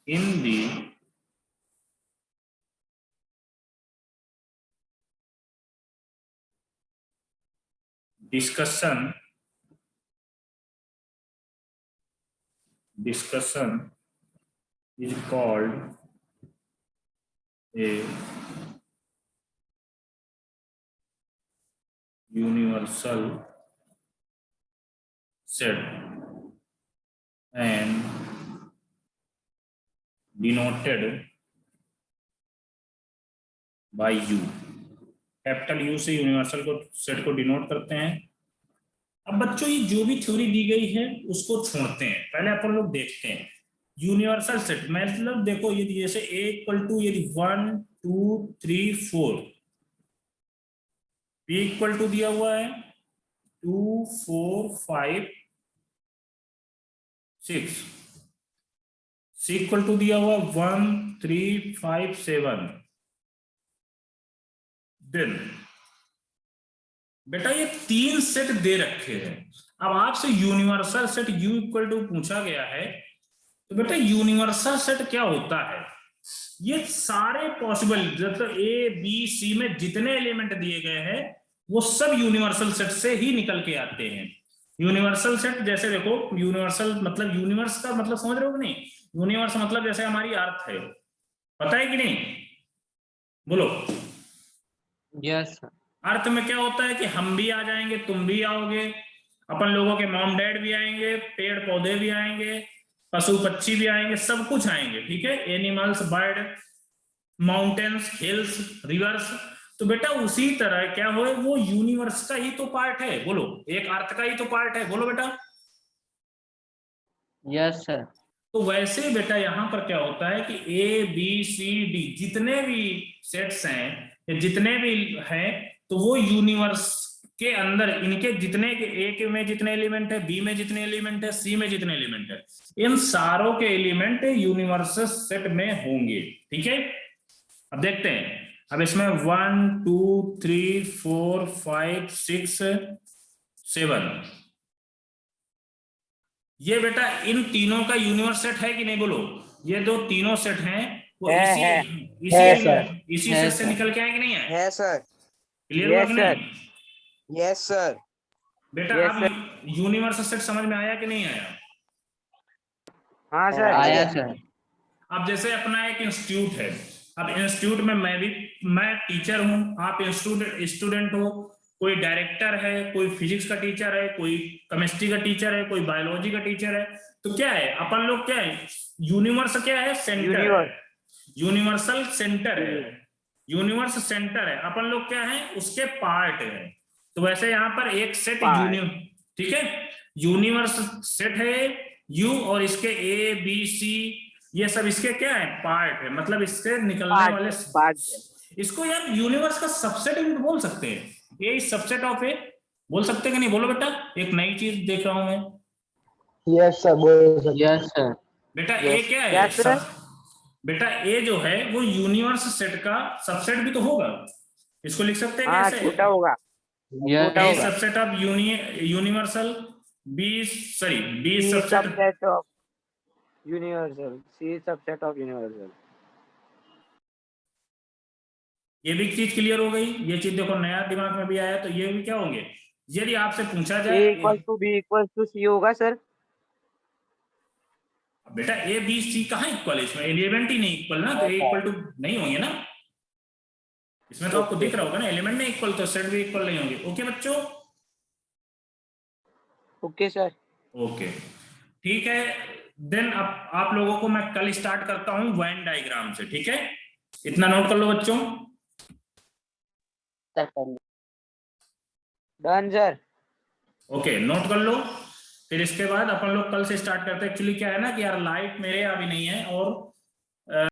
in the discussion is called a universal set and denoted by U। Capital you से यूनिवर्सल को set को denote करते हैं। अब बच्चों ये जो भी थ्योरी दी गई है उसको छोड़ते हैं, पहले अपन लोग देखते हैं यूनिवर्सल सेट। मतलब देखो ये जैसे A इक्वल टू यदि 1 2 3 4, B इक्वल टू दिया हुआ है 2 4 5 6, C इक्वल टू दिया हुआ 1 3 5 7। देन बेटा ये 3 सेट दे रखे हैं। अब आपसे universal set U equal to पूछा गया है, तो बेटा यूनिवर्सल सेट क्या होता है? ये सारे पॉसिबल मतलब A B C में जितने एलिमेंट दिए गए हैं वो सब यूनिवर्सल सेट से ही निकल के आते हैं। यूनिवर्सल सेट जैसे देखो, यूनिवर्सल मतलब यूनिवर्स का मतलब समझ रहे हो कि नहीं? यूनिवर्स मतलब जैसे हमारी अर्थ है, पता है कि नहीं? बोलो। Yes sir. अर्थ में क्या होता है कि हम भी आ जाएंगे, तुम भी आओगे, अपन लोगों के मॉम डैड भी आएंगे, पेड़ पौधे भी आएंगे, पशु पक्षी भी आएंगे, सब कुछ आएंगे, ठीक है। Animals, bird, mountains, hills, reverse. तो बेटा उसी तरह क्या हो, वो यूनिवर्स का ही तो पार्ट है। बोलो, एक अर्थ का ही तो पार्ट है। बोलो बेटा। Yes sir. तो वैसे बेटा यहाँ पर क्या होता है कि A B C D जितने भी सेट्स हैं, जितने भी हैं, तो वो यूनिवर्स के अंदर इनके जितने A में जितने एलिमेंट है, B में जितने एलिमेंट है, C में जितने एलिमेंट है, इन सारों के एलिमेंट यूनिवर्स सेट में होंगे, ठीक है। अब देखते हैं, अब इसमें 1 2 3 4 5 6 7, ये बेटा इन तीनों का यूनिवर्स सेट है कि नहीं? बोलो। ये दो तीनों सेट हैं वो इसी सेट से निकल के आए कि नहीं आए? है सर। क्लियर हुआ कि नहीं? Yes sir. बेटा अब यूनिवर्स सेट समझ में आया कि नहीं आया? हाँ सर। आया सर। अब जैसे अपना एक इंस्टीट्यूट है, अब इंस्टीट्यूट में मैं टीचर हूं, आप स्टूडेंट हो, कोई डायरेक्टर है, कोई फिजिक्स का टीचर है, कोई केमिस्ट्री का टीचर है, कोई बायोलॉजी का टीचर है। तो क्या है, अपन लोग क्या है, यूनिवर्स क्या है? सेंटर, यूनिवर्सल सेंटर है, यूनिवर्स सेंटर है, अपन लोग क्या है? उसके पार्ट है। तो वैसे यहाँ पर एक सेट ठीक है, यूनिवर्स सेट है यू, और इसके A B C ये सब इसके क्या है? पार्ट है, मतलब इसके निकलने वाले पार्ट। इसको यार यूनिवर्स का सबसेट बोल सकते हैं, ये सबसेट ऑफ ए बोल सकते कि नहीं? बोलो बेटा, एक नई चीज देख रहा हूं मैं। यस सर, बोल सकते। Yes sir. बेटा ए क्या है? बेटा ए जो है वो यूनिवर्स सेट का सबसेट भी तो होगा, इसको लिख सकते हैं कैसे? छोटा होगा। A subset of universal, B subset of universal, C subset of universal. ये भी चीज क्लियर हो गई। ये चीज देखो नया दिमाग में भी आया। तो ये भी क्या होंगे, यदि आपसे पूछा जाए A equal to B equal to C होगा सर। बेटा A B C कहाँ इक्वल है? इसमें एलिमेंट ही नहीं इक्वल ना, तो A इक्वल टू नहीं होंगे ना। इसमें तो आपको दिख रहा होगा ना, एलिमेंट नहीं इक्वल तो सेट भी इक्वल नहीं होंगे। ओके बच्चों? Okay sir. ओके ठीक है। देन अब आप लोगों को मैं कल स्टार्ट करता हूं वेन डायग्राम से, ठीक है? इतना नोट कर लो बच्चों। Done sir. ओके नोट कर लो। फिर इसके बाद अपन लोग कल से स्टार्ट करते हैं। एक्चुअली क्या है ना कि यार लाइट मेरे अभी नहीं है, और